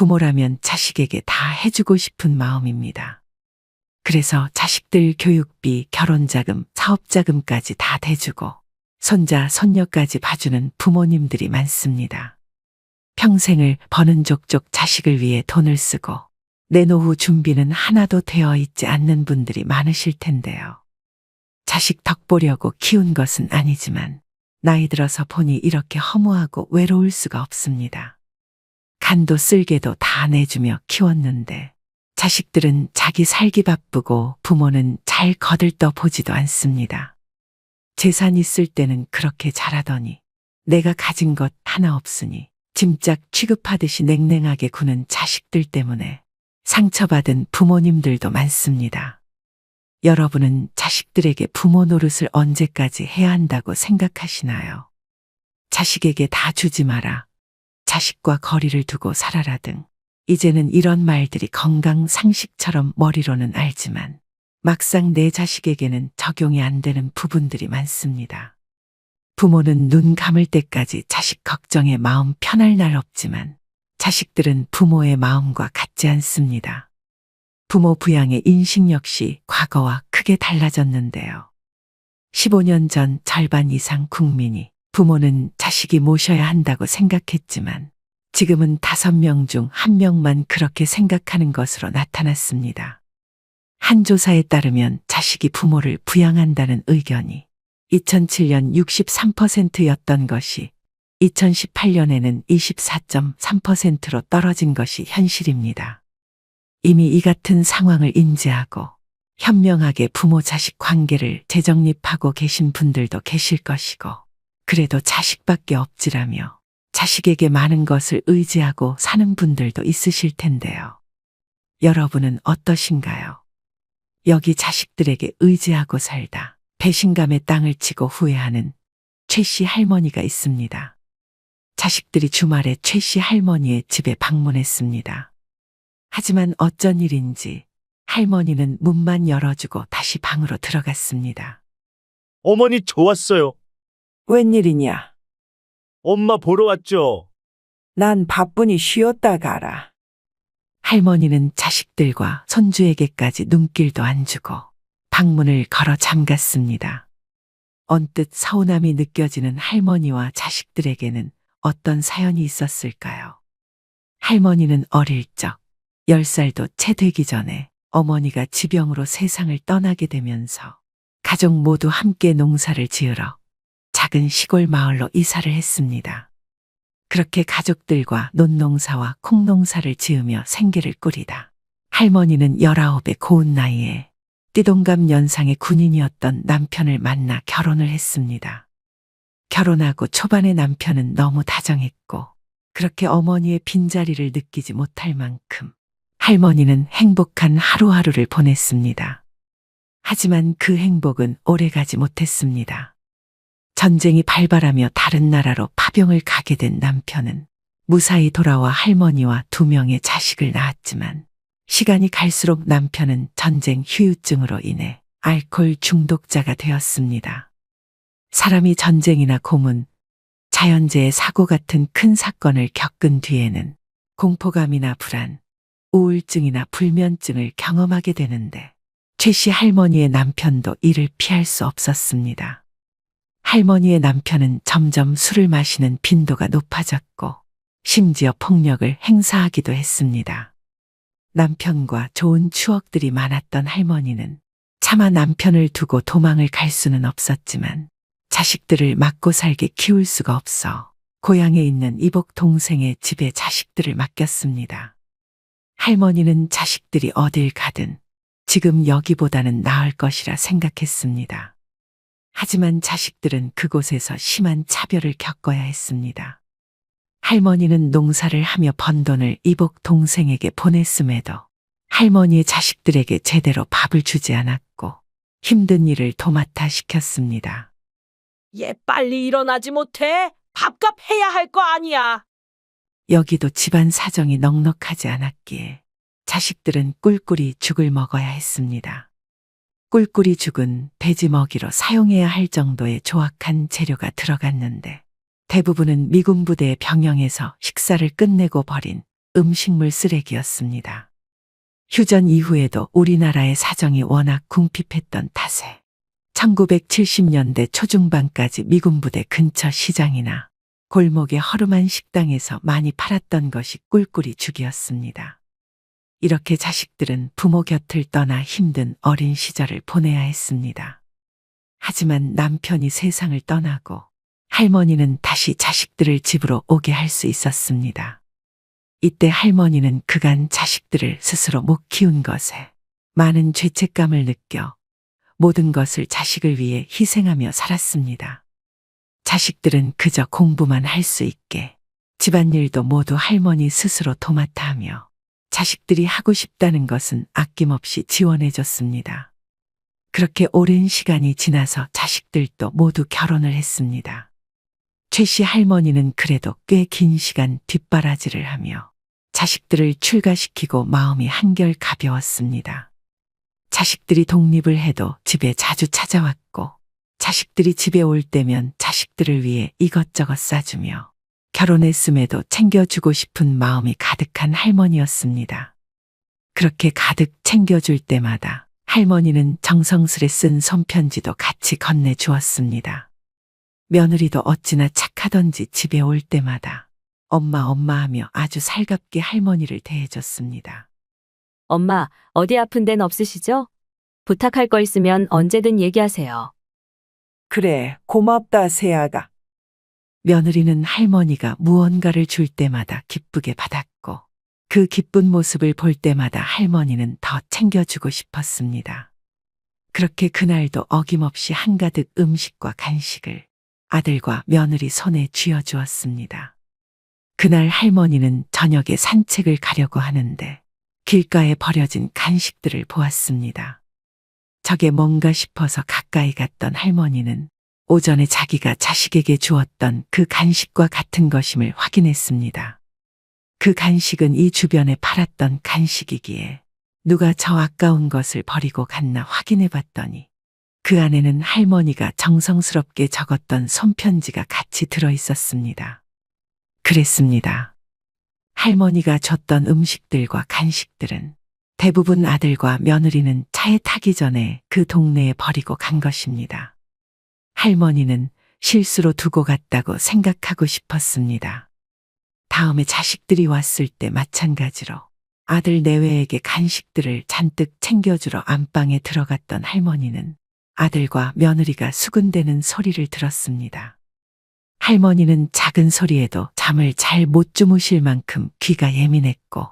부모라면 자식에게 다 해주고 싶은 마음입니다. 그래서 자식들 교육비, 결혼자금, 사업자금까지 다 대주고 손자, 손녀까지 봐주는 부모님들이 많습니다. 평생을 버는 족족 자식을 위해 돈을 쓰고 내 노후 준비는 하나도 되어 있지 않는 분들이 많으실 텐데요. 자식 덕 보려고 키운 것은 아니지만 나이 들어서 보니 이렇게 허무하고 외로울 수가 없습니다. 간도 쓸개도 다 내주며 키웠는데 자식들은 자기 살기 바쁘고 부모는 잘 거들떠 보지도 않습니다. 재산 있을 때는 그렇게 잘하더니 내가 가진 것 하나 없으니 짐짝 취급하듯이 냉랭하게 구는 자식들 때문에 상처받은 부모님들도 많습니다. 여러분은 자식들에게 부모 노릇을 언제까지 해야 한다고 생각하시나요? 자식에게 다 주지 마라, 자식과 거리를 두고 살아라 등 이제는 이런 말들이 건강 상식처럼 머리로는 알지만 막상 내 자식에게는 적용이 안 되는 부분들이 많습니다. 부모는 눈 감을 때까지 자식 걱정에 마음 편할 날 없지만 자식들은 부모의 마음과 같지 않습니다. 부모 부양의 인식 역시 과거와 크게 달라졌는데요. 15년 전 절반 이상 국민이 부모는 자식이 모셔야 한다고 생각했지만 지금은 5명 중 1명만 그렇게 생각하는 것으로 나타났습니다. 한 조사에 따르면 자식이 부모를 부양한다는 의견이 2007년 63%였던 것이 2018년에는 24.3%로 떨어진 것이 현실입니다. 이미 이 같은 상황을 인지하고 현명하게 부모 자식 관계를 재정립하고 계신 분들도 계실 것이고 그래도 자식밖에 없지라며 자식에게 많은 것을 의지하고 사는 분들도 있으실 텐데요. 여러분은 어떠신가요? 여기 자식들에게 의지하고 살다 배신감에 땅을 치고 후회하는 최 씨 할머니가 있습니다. 자식들이 주말에 최 씨 할머니의 집에 방문했습니다. 하지만 어쩐 일인지 할머니는 문만 열어주고 다시 방으로 들어갔습니다. 어머니 좋았어요. 웬일이냐? 엄마 보러 왔죠. 난 바쁘니 쉬었다 가라. 할머니는 자식들과 손주에게까지 눈길도 안 주고 방문을 걸어 잠갔습니다. 언뜻 서운함이 느껴지는 할머니와 자식들에게는 어떤 사연이 있었을까요? 할머니는 어릴 적 10살도 채 되기 전에 어머니가 지병으로 세상을 떠나게 되면서 가족 모두 함께 농사를 지으러 작은 시골 마을로 이사를 했습니다. 그렇게 가족들과 논농사와 콩농사를 지으며 생계를 꾸리다 할머니는 19의 고운 나이에 띠동갑 연상의 군인이었던 남편을 만나 결혼을 했습니다. 결혼하고 초반에 남편은 너무 다정했고 그렇게 어머니의 빈자리를 느끼지 못할 만큼 할머니는 행복한 하루하루를 보냈습니다. 하지만 그 행복은 오래가지 못했습니다. 전쟁이 발발하며 다른 나라로 파병을 가게 된 남편은 무사히 돌아와 할머니와 2명의 자식을 낳았지만 시간이 갈수록 남편은 전쟁 후유증으로 인해 알코올 중독자가 되었습니다. 사람이 전쟁이나 고문, 자연재해 사고 같은 큰 사건을 겪은 뒤에는 공포감이나 불안, 우울증이나 불면증을 경험하게 되는데 최 씨 할머니의 남편도 이를 피할 수 없었습니다. 할머니의 남편은 점점 술을 마시는 빈도가 높아졌고 심지어 폭력을 행사하기도 했습니다. 남편과 좋은 추억들이 많았던 할머니는 차마 남편을 두고 도망을 갈 수는 없었지만 자식들을 맞고 살게 키울 수가 없어 고향에 있는 이복 동생의 집에 자식들을 맡겼습니다. 할머니는 자식들이 어딜 가든 지금 여기보다는 나을 것이라 생각했습니다. 하지만 자식들은 그곳에서 심한 차별을 겪어야 했습니다. 할머니는 농사를 하며 번 돈을 이복 동생에게 보냈음에도 할머니의 자식들에게 제대로 밥을 주지 않았고 힘든 일을 도맡아 시켰습니다. 얘 빨리 일어나지 못해? 밥값 해야 할 거 아니야. 여기도 집안 사정이 넉넉하지 않았기에 자식들은 꿀꿀이 죽을 먹어야 했습니다. 꿀꿀이 죽은 돼지 먹이로 사용해야 할 정도의 조악한 재료가 들어갔는데 대부분은 미군 부대의 병영에서 식사를 끝내고 버린 음식물 쓰레기였습니다. 휴전 이후에도 우리나라의 사정이 워낙 궁핍했던 탓에 1970년대 초중반까지 미군 부대 근처 시장이나 골목의 허름한 식당에서 많이 팔았던 것이 꿀꿀이 죽이었습니다. 이렇게 자식들은 부모 곁을 떠나 힘든 어린 시절을 보내야 했습니다. 하지만 남편이 세상을 떠나고 할머니는 다시 자식들을 집으로 오게 할 수 있었습니다. 이때 할머니는 그간 자식들을 스스로 못 키운 것에 많은 죄책감을 느껴 모든 것을 자식을 위해 희생하며 살았습니다. 자식들은 그저 공부만 할 수 있게 집안일도 모두 할머니 스스로 도맡아 하며 자식들이 하고 싶다는 것은 아낌없이 지원해줬습니다. 그렇게 오랜 시간이 지나서 자식들도 모두 결혼을 했습니다. 최 씨 할머니는 그래도 꽤 긴 시간 뒷바라지를 하며 자식들을 출가시키고 마음이 한결 가벼웠습니다. 자식들이 독립을 해도 집에 자주 찾아왔고 자식들이 집에 올 때면 자식들을 위해 이것저것 싸주며 결혼했음에도 챙겨주고 싶은 마음이 가득한 할머니였습니다. 그렇게 가득 챙겨줄 때마다 할머니는 정성스레 쓴 손편지도 같이 건네주었습니다. 며느리도 어찌나 착하던지 집에 올 때마다 엄마 하며 아주 살갑게 할머니를 대해줬습니다. 엄마, 어디 아픈 데는 없으시죠? 부탁할 거 있으면 언제든 얘기하세요. 그래, 고맙다, 세아가. 며느리는 할머니가 무언가를 줄 때마다 기쁘게 받았고 그 기쁜 모습을 볼 때마다 할머니는 더 챙겨주고 싶었습니다. 그렇게 그날도 어김없이 한가득 음식과 간식을 아들과 며느리 손에 쥐어주었습니다. 그날 할머니는 저녁에 산책을 가려고 하는데 길가에 버려진 간식들을 보았습니다. 저게 뭔가 싶어서 가까이 갔던 할머니는 오전에 자기가 자식에게 주었던 그 간식과 같은 것임을 확인했습니다. 그 간식은 이 주변에 팔았던 간식이기에 누가 저 아까운 것을 버리고 갔나 확인해 봤더니 그 안에는 할머니가 정성스럽게 적었던 손편지가 같이 들어 있었습니다. 그랬습니다. 할머니가 줬던 음식들과 간식들은 대부분 아들과 며느리는 차에 타기 전에 그 동네에 버리고 간 것입니다. 할머니는 실수로 두고 갔다고 생각하고 싶었습니다. 다음에 자식들이 왔을 때 마찬가지로 아들 내외에게 간식들을 잔뜩 챙겨주러 안방에 들어갔던 할머니는 아들과 며느리가 수군대는 소리를 들었습니다. 할머니는 작은 소리에도 잠을 잘 못 주무실 만큼 귀가 예민했고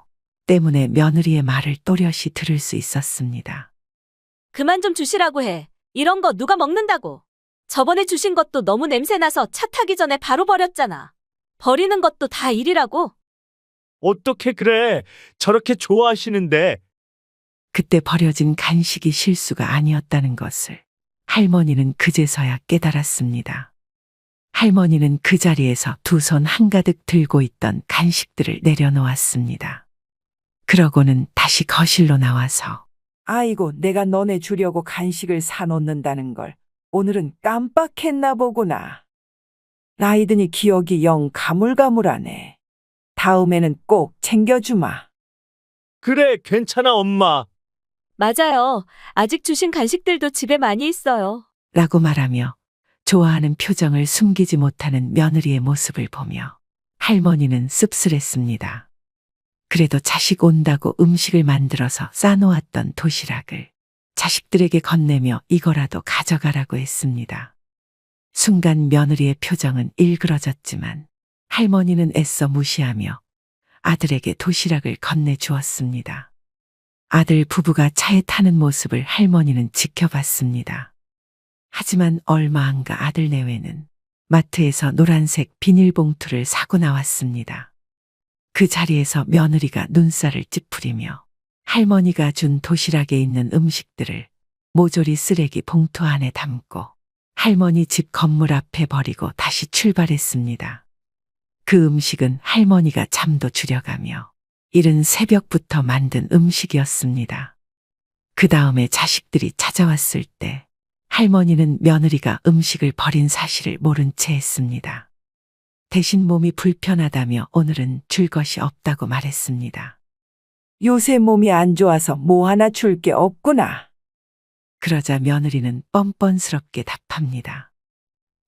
때문에 며느리의 말을 또렷이 들을 수 있었습니다. 그만 좀 주시라고 해. 이런 거 누가 먹는다고. 저번에 주신 것도 너무 냄새나서 차 타기 전에 바로 버렸잖아. 버리는 것도 다 일이라고. 어떻게 그래? 저렇게 좋아하시는데. 그때 버려진 간식이 실수가 아니었다는 것을 할머니는 그제서야 깨달았습니다. 할머니는 그 자리에서 두 손 한가득 들고 있던 간식들을 내려놓았습니다. 그러고는 다시 거실로 나와서 아이고, 내가 너네 주려고 간식을 사놓는다는 걸 오늘은 깜빡했나 보구나. 나이 드니 기억이 영 가물가물하네. 다음에는 꼭 챙겨주마. 그래, 괜찮아, 엄마. 맞아요. 아직 주신 간식들도 집에 많이 있어요. 라고 말하며 좋아하는 표정을 숨기지 못하는 며느리의 모습을 보며 할머니는 씁쓸했습니다. 그래도 자식 온다고 음식을 만들어서 싸놓았던 도시락을 자식들에게 건네며 이거라도 가져가라고 했습니다. 순간 며느리의 표정은 일그러졌지만 할머니는 애써 무시하며 아들에게 도시락을 건네주었습니다. 아들 부부가 차에 타는 모습을 할머니는 지켜봤습니다. 하지만 얼마 안 가 아들 내외는 마트에서 노란색 비닐봉투를 사고 나왔습니다. 그 자리에서 며느리가 눈살을 찌푸리며 할머니가 준 도시락에 있는 음식들을 모조리 쓰레기 봉투 안에 담고 할머니 집 건물 앞에 버리고 다시 출발했습니다. 그 음식은 할머니가 잠도 줄여가며 이른 새벽부터 만든 음식이었습니다. 그 다음에 자식들이 찾아왔을 때 할머니는 며느리가 음식을 버린 사실을 모른 채 했습니다. 대신 몸이 불편하다며 오늘은 줄 것이 없다고 말했습니다. 요새 몸이 안 좋아서 뭐 하나 줄 게 없구나. 그러자 며느리는 뻔뻔스럽게 답합니다.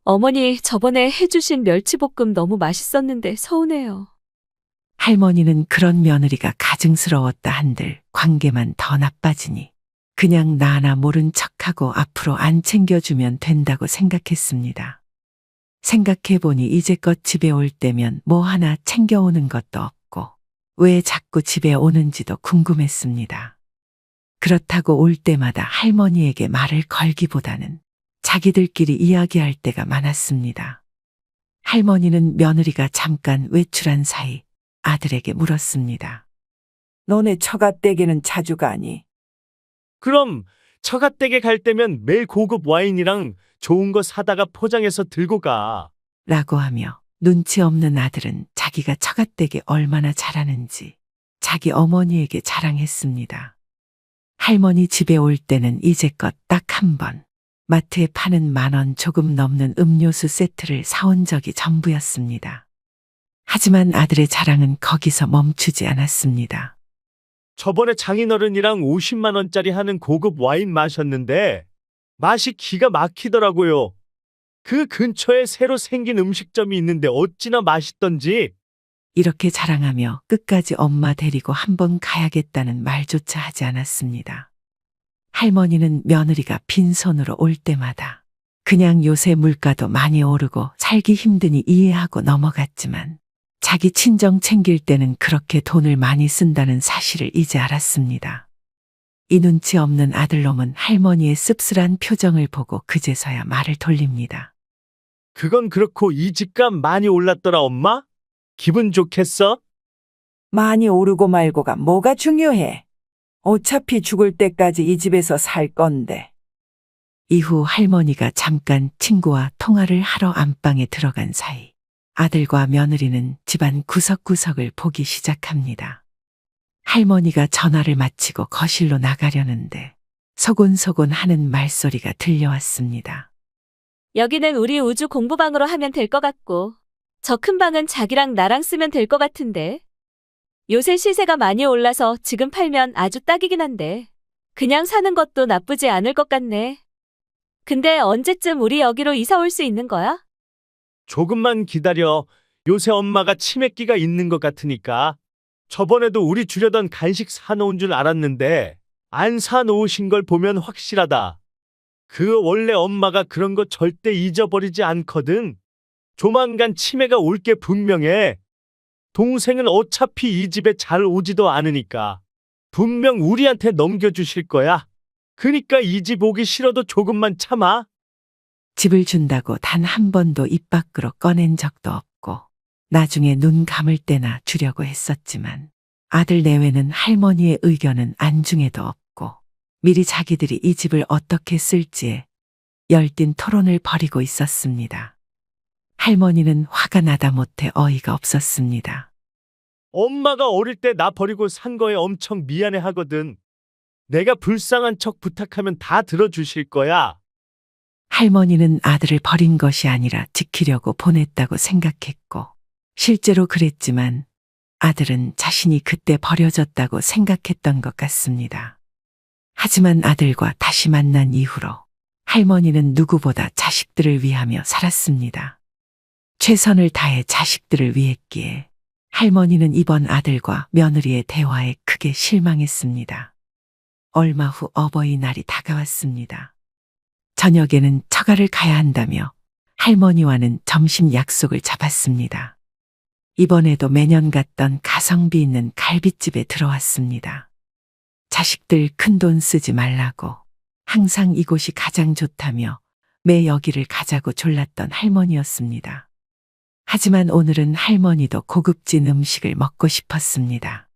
어머니, 저번에 해주신 멸치볶음 너무 맛있었는데 서운해요. 할머니는 그런 며느리가 가증스러웠다 한들 관계만 더 나빠지니 그냥 나나 모른 척하고 앞으로 안 챙겨주면 된다고 생각했습니다. 생각해보니 이제껏 집에 올 때면 뭐 하나 챙겨오는 것도 없고 왜 자꾸 집에 오는지도 궁금했습니다. 그렇다고 올 때마다 할머니에게 말을 걸기보다는 자기들끼리 이야기할 때가 많았습니다. 할머니는 며느리가 잠깐 외출한 사이 아들에게 물었습니다. 너네 처가댁에는 자주 가니? 그럼 처가댁에 갈 때면 매일 고급 와인이랑 좋은 거 사다가 포장해서 들고 가. 라고 하며 눈치 없는 아들은 자기가 처가댁에 얼마나 잘하는지 자기 어머니에게 자랑했습니다. 할머니 집에 올 때는 이제껏 딱 한 번 마트에 파는 10,000원 조금 넘는 음료수 세트를 사온 적이 전부였습니다. 하지만 아들의 자랑은 거기서 멈추지 않았습니다. 저번에 장인어른이랑 50만 원짜리 하는 고급 와인 마셨는데 맛이 기가 막히더라고요. 그 근처에 새로 생긴 음식점이 있는데 어찌나 맛있던지. 이렇게 자랑하며 끝까지 엄마 데리고 한번 가야겠다는 말조차 하지 않았습니다. 할머니는 며느리가 빈손으로 올 때마다 그냥 요새 물가도 많이 오르고 살기 힘드니 이해하고 넘어갔지만 자기 친정 챙길 때는 그렇게 돈을 많이 쓴다는 사실을 이제 알았습니다. 이 눈치 없는 아들놈은 할머니의 씁쓸한 표정을 보고 그제서야 말을 돌립니다. 그건 그렇고 이 집값 많이 올랐더라, 엄마? 기분 좋겠어? 많이 오르고 말고가 뭐가 중요해? 어차피 죽을 때까지 이 집에서 살 건데. 이후 할머니가 잠깐 친구와 통화를 하러 안방에 들어간 사이 아들과 며느리는 집안 구석구석을 보기 시작합니다. 할머니가 전화를 마치고 거실로 나가려는데 소곤소곤 하는 말소리가 들려왔습니다. 여기는 우리 우주 공부방으로 하면 될 것 같고, 저 큰 방은 자기랑 나랑 쓰면 될 것 같은데. 요새 시세가 많이 올라서 지금 팔면 아주 딱이긴 한데, 그냥 사는 것도 나쁘지 않을 것 같네. 근데 언제쯤 우리 여기로 이사 올 수 있는 거야? 조금만 기다려. 요새 엄마가 치매기가 있는 것 같으니까. 저번에도 우리 주려던 간식 사놓은 줄 알았는데 안 사놓으신 걸 보면 확실하다. 그 원래 엄마가 그런 거 절대 잊어버리지 않거든. 조만간 치매가 올 게 분명해. 동생은 어차피 이 집에 잘 오지도 않으니까 분명 우리한테 넘겨주실 거야. 그니까 이 집 오기 싫어도 조금만 참아. 집을 준다고 단 한 번도 입 밖으로 꺼낸 적도 없고 나중에 눈 감을 때나 주려고 했었지만 아들 내외는 할머니의 의견은 안중에도 없고 미리 자기들이 이 집을 어떻게 쓸지에 열띤 토론을 벌이고 있었습니다. 할머니는 화가 나다 못해 어이가 없었습니다. 엄마가 어릴 때 나 버리고 산 거에 엄청 미안해 하거든. 내가 불쌍한 척 부탁하면 다 들어주실 거야. 할머니는 아들을 버린 것이 아니라 지키려고 보냈다고 생각했고 실제로 그랬지만 아들은 자신이 그때 버려졌다고 생각했던 것 같습니다. 하지만 아들과 다시 만난 이후로 할머니는 누구보다 자식들을 위하며 살았습니다. 최선을 다해 자식들을 위했기에 할머니는 이번 아들과 며느리의 대화에 크게 실망했습니다. 얼마 후 어버이날이 다가왔습니다. 저녁에는 처가를 가야 한다며 할머니와는 점심 약속을 잡았습니다. 이번에도 매년 갔던 가성비 있는 갈빗집에 들어왔습니다. 자식들 큰돈 쓰지 말라고 항상 이곳이 가장 좋다며 매 여기를 가자고 졸랐던 할머니였습니다. 하지만 오늘은 할머니도 고급진 음식을 먹고 싶었습니다.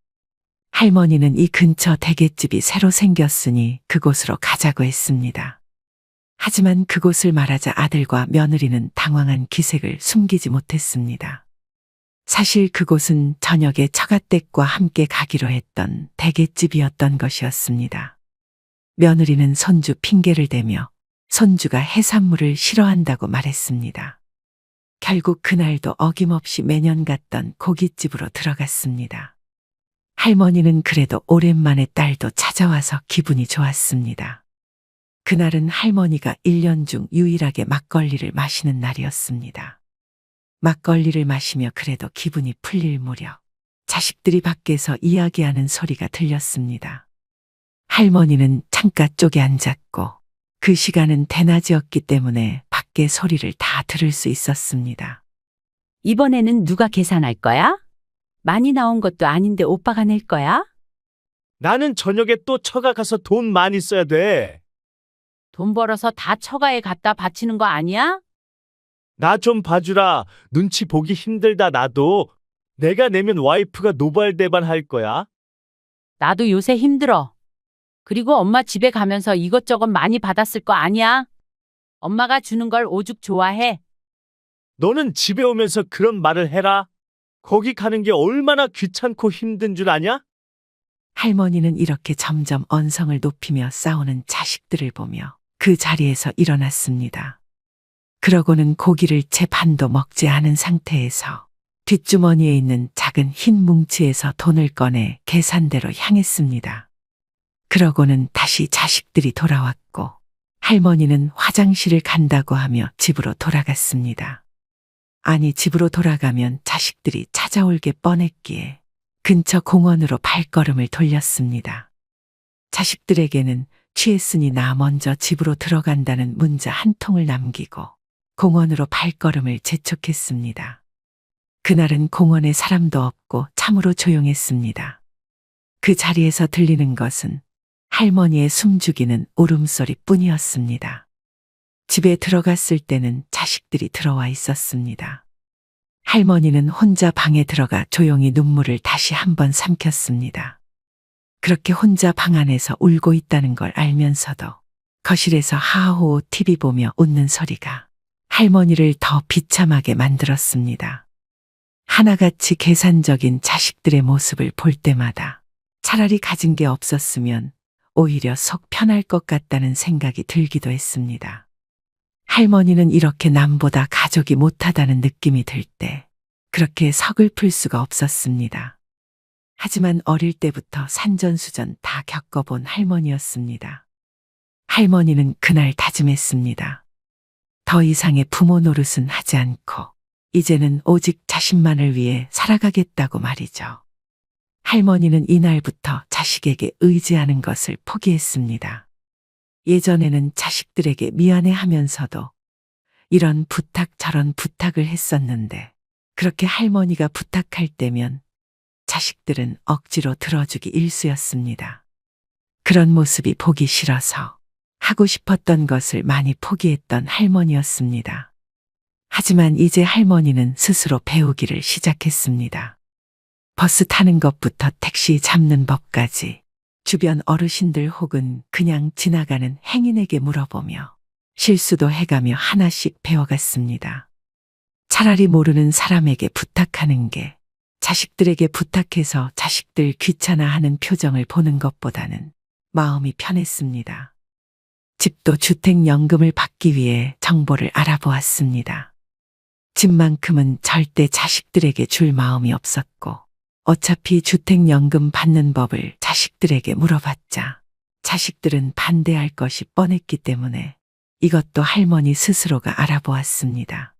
할머니는 이 근처 대게집이 새로 생겼으니 그곳으로 가자고 했습니다. 하지만 그곳을 말하자 아들과 며느리는 당황한 기색을 숨기지 못했습니다. 사실 그곳은 저녁에 처가댁과 함께 가기로 했던 대게집이었던 것이었습니다. 며느리는 손주 핑계를 대며 손주가 해산물을 싫어한다고 말했습니다. 결국 그날도 어김없이 매년 갔던 고깃집으로 들어갔습니다. 할머니는 그래도 오랜만에 딸도 찾아와서 기분이 좋았습니다. 그날은 할머니가 1년 중 유일하게 막걸리를 마시는 날이었습니다. 막걸리를 마시며 그래도 기분이 풀릴 무렵 자식들이 밖에서 이야기하는 소리가 들렸습니다. 할머니는 창가 쪽에 앉았고 그 시간은 대낮이었기 때문에 밖에 소리를 다 들을 수 있었습니다. 이번에는 누가 계산할 거야? 많이 나온 것도 아닌데 오빠가 낼 거야? 나는 저녁에 또 처가 가서 돈 많이 써야 돼. 돈 벌어서 다 처가에 갖다 바치는 거 아니야? 나 좀 봐주라. 눈치 보기 힘들다 나도. 내가 내면 와이프가 노발대발 할 거야. 나도 요새 힘들어. 그리고 엄마 집에 가면서 이것저것 많이 받았을 거 아니야? 엄마가 주는 걸 오죽 좋아해. 너는 집에 오면서 그런 말을 해라. 거기 가는 게 얼마나 귀찮고 힘든 줄 아냐? 할머니는 이렇게 점점 언성을 높이며 싸우는 자식들을 보며 그 자리에서 일어났습니다. 그러고는 고기를 채 반도 먹지 않은 상태에서 뒷주머니에 있는 작은 흰 뭉치에서 돈을 꺼내 계산대로 향했습니다. 그러고는 다시 자식들이 돌아왔고 할머니는 화장실을 간다고 하며 집으로 돌아갔습니다. 아니, 집으로 돌아가면 자식들이 찾아올 게 뻔했기에 근처 공원으로 발걸음을 돌렸습니다. 자식들에게는 취했으니 나 먼저 집으로 들어간다는 문자 한 통을 남기고 공원으로 발걸음을 재촉했습니다. 그날은 공원에 사람도 없고 참으로 조용했습니다. 그 자리에서 들리는 것은 할머니의 숨죽이는 울음소리 뿐이었습니다. 집에 들어갔을 때는 자식들이 들어와 있었습니다. 할머니는 혼자 방에 들어가 조용히 눈물을 다시 한번 삼켰습니다. 그렇게 혼자 방 안에서 울고 있다는 걸 알면서도 거실에서 하하호 TV 보며 웃는 소리가 할머니를 더 비참하게 만들었습니다. 하나같이 계산적인 자식들의 모습을 볼 때마다 차라리 가진 게 없었으면 오히려 속 편할 것 같다는 생각이 들기도 했습니다. 할머니는 이렇게 남보다 가족이 못하다는 느낌이 들 때 그렇게 서글플 수가 없었습니다. 하지만 어릴 때부터 산전수전 다 겪어본 할머니였습니다. 할머니는 그날 다짐했습니다. 더 이상의 부모 노릇은 하지 않고 이제는 오직 자신만을 위해 살아가겠다고 말이죠. 할머니는 이날부터 자식에게 의지하는 것을 포기했습니다. 예전에는 자식들에게 미안해하면서도 이런 부탁 저런 부탁을 했었는데 그렇게 할머니가 부탁할 때면 자식들은 억지로 들어주기 일쑤였습니다. 그런 모습이 보기 싫어서 하고 싶었던 것을 많이 포기했던 할머니였습니다. 하지만 이제 할머니는 스스로 배우기를 시작했습니다. 버스 타는 것부터 택시 잡는 법까지 주변 어르신들 혹은 그냥 지나가는 행인에게 물어보며 실수도 해가며 하나씩 배워갔습니다. 차라리 모르는 사람에게 부탁하는 게 자식들에게 부탁해서 자식들 귀찮아하는 표정을 보는 것보다는 마음이 편했습니다. 집도 주택연금을 받기 위해 정보를 알아보았습니다. 집만큼은 절대 자식들에게 줄 마음이 없었고 어차피 주택연금 받는 법을 자식들에게 물어봤자 자식들은 반대할 것이 뻔했기 때문에 이것도 할머니 스스로가 알아보았습니다.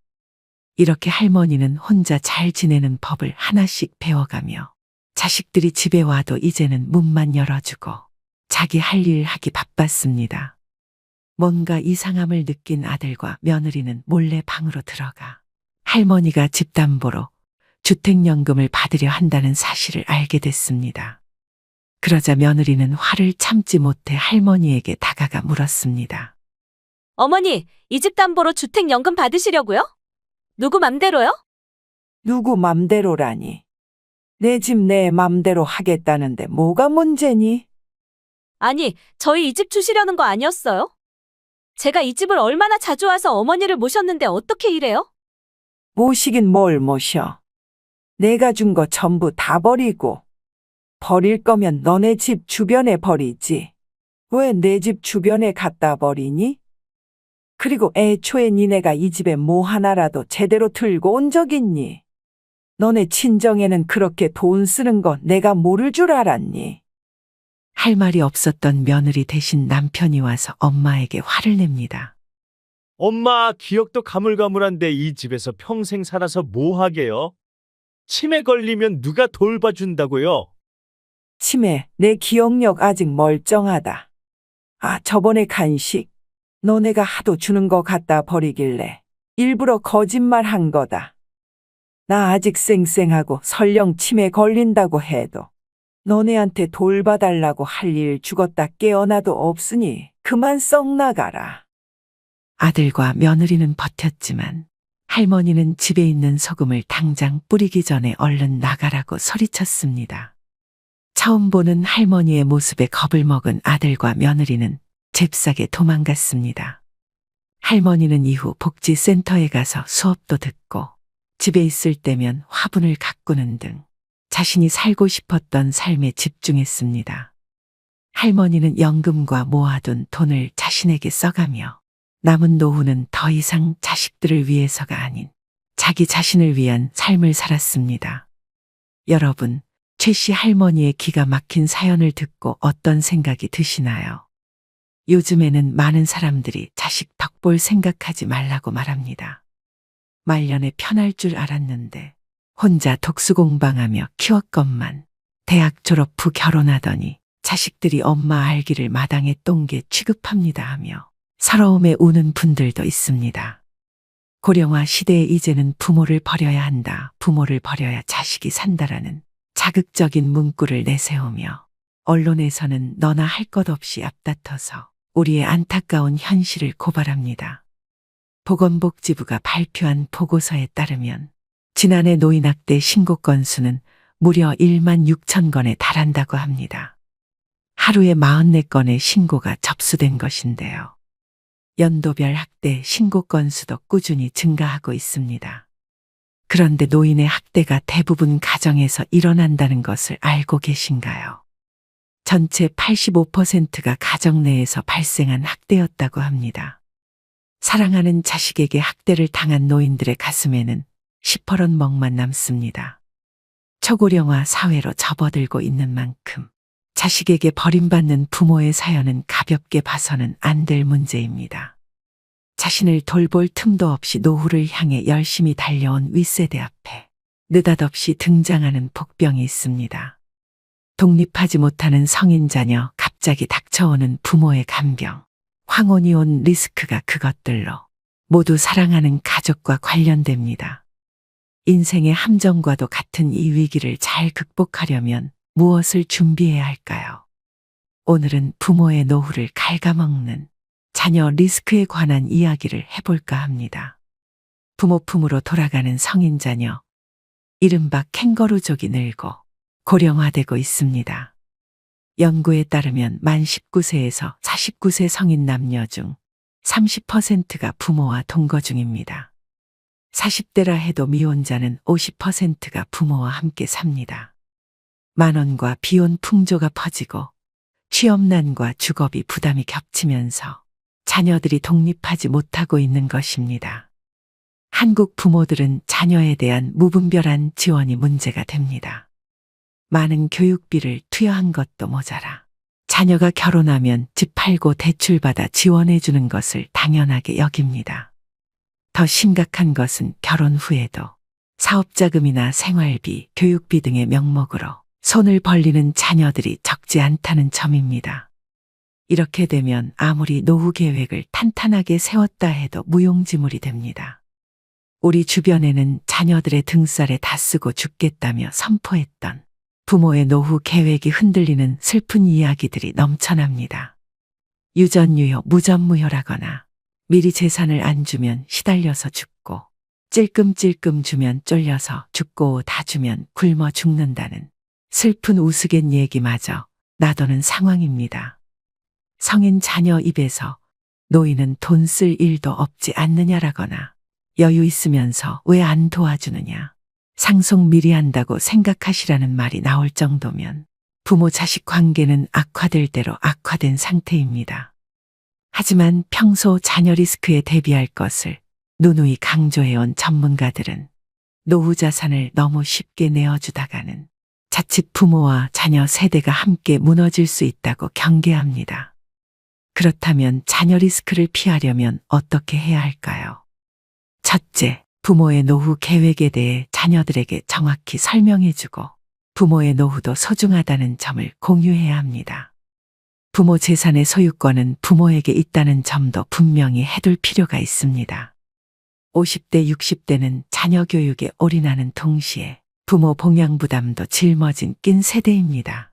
이렇게 할머니는 혼자 잘 지내는 법을 하나씩 배워가며 자식들이 집에 와도 이제는 문만 열어주고 자기 할 일 하기 바빴습니다. 뭔가 이상함을 느낀 아들과 며느리는 몰래 방으로 들어가 할머니가 집담보로 주택연금을 받으려 한다는 사실을 알게 됐습니다. 그러자 며느리는 화를 참지 못해 할머니에게 다가가 물었습니다. 어머니, 이 집 담보로 주택연금 받으시려고요? 누구 맘대로요? 누구 맘대로라니. 내 집 내 맘대로 하겠다는데 뭐가 문제니? 아니, 저희 이 집 주시려는 거 아니었어요? 제가 이 집을 얼마나 자주 와서 어머니를 모셨는데 어떻게 이래요? 모시긴 뭘 모셔. 내가 준 거 전부 다 버리고. 버릴 거면 너네 집 주변에 버리지. 왜 내 집 주변에 갖다 버리니? 그리고 애초에 니네가 이 집에 뭐 하나라도 제대로 들고 온 적 있니? 너네 친정에는 그렇게 돈 쓰는 거 내가 모를 줄 알았니? 할 말이 없었던 며느리 대신 남편이 와서 엄마에게 화를 냅니다. 엄마, 기억도 가물가물한데 이 집에서 평생 살아서 뭐 하게요? 치매 걸리면 누가 돌봐준다고요? 치매, 내 기억력 아직 멀쩡하다. 아, 저번에 간식, 너네가 하도 주는 거 갖다 버리길래 일부러 거짓말 한 거다. 나 아직 쌩쌩하고 설령 치매 걸린다고 해도 너네한테 돌봐달라고 할 일 죽었다 깨어나도 없으니 그만 썩 나가라. 아들과 며느리는 버텼지만 할머니는 집에 있는 소금을 당장 뿌리기 전에 얼른 나가라고 소리쳤습니다. 처음 보는 할머니의 모습에 겁을 먹은 아들과 며느리는 잽싸게 도망갔습니다. 할머니는 이후 복지센터에 가서 수업도 듣고 집에 있을 때면 화분을 가꾸는 등 자신이 살고 싶었던 삶에 집중했습니다. 할머니는 연금과 모아둔 돈을 자신에게 써가며 남은 노후는 더 이상 자식들을 위해서가 아닌 자기 자신을 위한 삶을 살았습니다. 여러분, 최 씨 할머니의 기가 막힌 사연을 듣고 어떤 생각이 드시나요? 요즘에는 많은 사람들이 자식 덕볼 생각하지 말라고 말합니다. 말년에 편할 줄 알았는데 혼자 독수공방하며 키웠건만 대학 졸업 후 결혼하더니 자식들이 엄마 알기를 마당에 똥개 취급합니다 하며 서러움에 우는 분들도 있습니다. 고령화 시대에 이제는 부모를 버려야 한다, 부모를 버려야 자식이 산다라는 자극적인 문구를 내세우며 언론에서는 너나 할 것 없이 앞다퉈서 우리의 안타까운 현실을 고발합니다. 보건복지부가 발표한 보고서에 따르면 지난해 노인학대 신고 건수는 무려 1만 6천 건에 달한다고 합니다. 하루에 44건의 신고가 접수된 것인데요. 연도별 학대 신고 건수도 꾸준히 증가하고 있습니다. 그런데 노인의 학대가 대부분 가정에서 일어난다는 것을 알고 계신가요? 전체 85%가 가정 내에서 발생한 학대였다고 합니다. 사랑하는 자식에게 학대를 당한 노인들의 가슴에는 시퍼런 멍만 남습니다. 초고령화 사회로 접어들고 있는 만큼 자식에게 버림받는 부모의 사연은 가볍게 봐서는 안 될 문제입니다. 자신을 돌볼 틈도 없이 노후를 향해 열심히 달려온 윗세대 앞에 느닷없이 등장하는 복병이 있습니다. 독립하지 못하는 성인 자녀, 갑자기 닥쳐오는 부모의 간병, 황혼이 온 리스크가 그것들로 모두 사랑하는 가족과 관련됩니다. 인생의 함정과도 같은 이 위기를 잘 극복하려면 무엇을 준비해야 할까요? 오늘은 부모의 노후를 갉아먹는 자녀 리스크에 관한 이야기를 해볼까 합니다. 부모 품으로 돌아가는 성인 자녀, 이른바 캥거루족이 늘고 고령화되고 있습니다. 연구에 따르면 만 19세에서 49세 성인 남녀 중 30%가 부모와 동거 중입니다. 40대라 해도 미혼자는 50%가 부모와 함께 삽니다. 만원과 비혼 풍조가 퍼지고 취업난과 주거비 부담이 겹치면서 자녀들이 독립하지 못하고 있는 것입니다. 한국 부모들은 자녀에 대한 무분별한 지원이 문제가 됩니다. 많은 교육비를 투여한 것도 모자라 자녀가 결혼하면 집 팔고 대출받아 지원해주는 것을 당연하게 여깁니다. 더 심각한 것은 결혼 후에도 사업자금이나 생활비, 교육비 등의 명목으로 손을 벌리는 자녀들이 적지 않다는 점입니다. 이렇게 되면 아무리 노후 계획을 탄탄하게 세웠다 해도 무용지물이 됩니다. 우리 주변에는 자녀들의 등살에 다 쓰고 죽겠다며 선포했던 부모의 노후 계획이 흔들리는 슬픈 이야기들이 넘쳐납니다. 유전유효, 무전무효라거나 미리 재산을 안 주면 시달려서 죽고 찔끔찔끔 주면 쫄려서 죽고 다 주면 굶어 죽는다는 슬픈 우스갯 얘기마저 나도는 상황입니다. 성인 자녀 입에서 노인은 돈 쓸 일도 없지 않느냐라거나 여유 있으면서 왜 안 도와주느냐, 상속 미리 한다고 생각하시라는 말이 나올 정도면 부모 자식 관계는 악화될 대로 악화된 상태입니다. 하지만 평소 자녀 리스크에 대비할 것을 누누이 강조해온 전문가들은 노후 자산을 너무 쉽게 내어주다가는 자칫 부모와 자녀 세대가 함께 무너질 수 있다고 경계합니다. 그렇다면 자녀 리스크를 피하려면 어떻게 해야 할까요? 첫째, 부모의 노후 계획에 대해 자녀들에게 정확히 설명해주고 부모의 노후도 소중하다는 점을 공유해야 합니다. 부모 재산의 소유권은 부모에게 있다는 점도 분명히 해둘 필요가 있습니다. 50대, 60대는 자녀 교육에 올인하는 동시에 부모 봉양 부담도 짊어진 낀 세대입니다.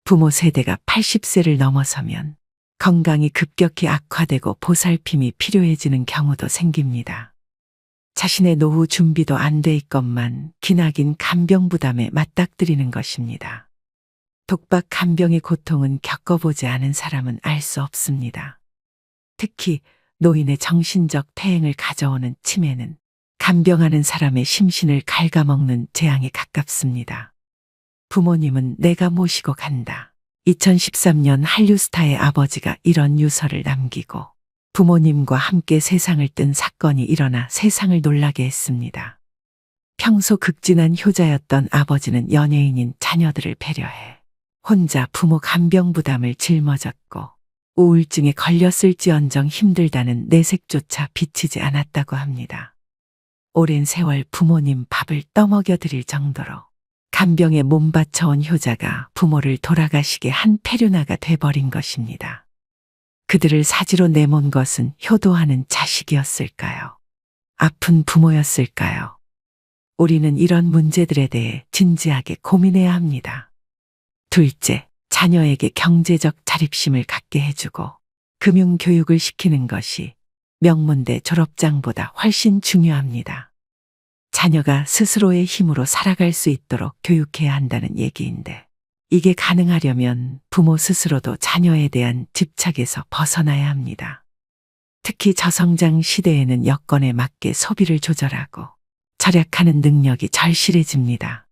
부모 세대가 80세를 넘어서면 건강이 급격히 악화되고 보살핌이 필요해지는 경우도 생깁니다. 자신의 노후 준비도 안 돼 있건만 기나긴 간병 부담에 맞닥뜨리는 것입니다. 독박 간병의 고통은 겪어보지 않은 사람은 알 수 없습니다. 특히 노인의 정신적 퇴행을 가져오는 치매는 간병하는 사람의 심신을 갉아먹는 재앙에 가깝습니다. 부모님은 내가 모시고 간다. 2013년 한류스타의 아버지가 이런 유서를 남기고 부모님과 함께 세상을 뜬 사건이 일어나 세상을 놀라게 했습니다. 평소 극진한 효자였던 아버지는 연예인인 자녀들을 배려해 혼자 부모 간병 부담을 짊어졌고 우울증에 걸렸을지언정 힘들다는 내색조차 비치지 않았다고 합니다. 오랜 세월 부모님 밥을 떠먹여 드릴 정도로 간병에 몸바쳐온 효자가 부모를 돌아가시게 한 페류나가 돼버린 것입니다. 그들을 사지로 내몬 것은 효도하는 자식이었을까요? 아픈 부모였을까요? 우리는 이런 문제들에 대해 진지하게 고민해야 합니다. 둘째, 자녀에게 경제적 자립심을 갖게 해주고 금융교육을 시키는 것이 명문대 졸업장보다 훨씬 중요합니다. 자녀가 스스로의 힘으로 살아갈 수 있도록 교육해야 한다는 얘기인데 이게 가능하려면 부모 스스로도 자녀에 대한 집착에서 벗어나야 합니다. 특히 저성장 시대에는 여건에 맞게 소비를 조절하고 절약하는 능력이 절실해집니다.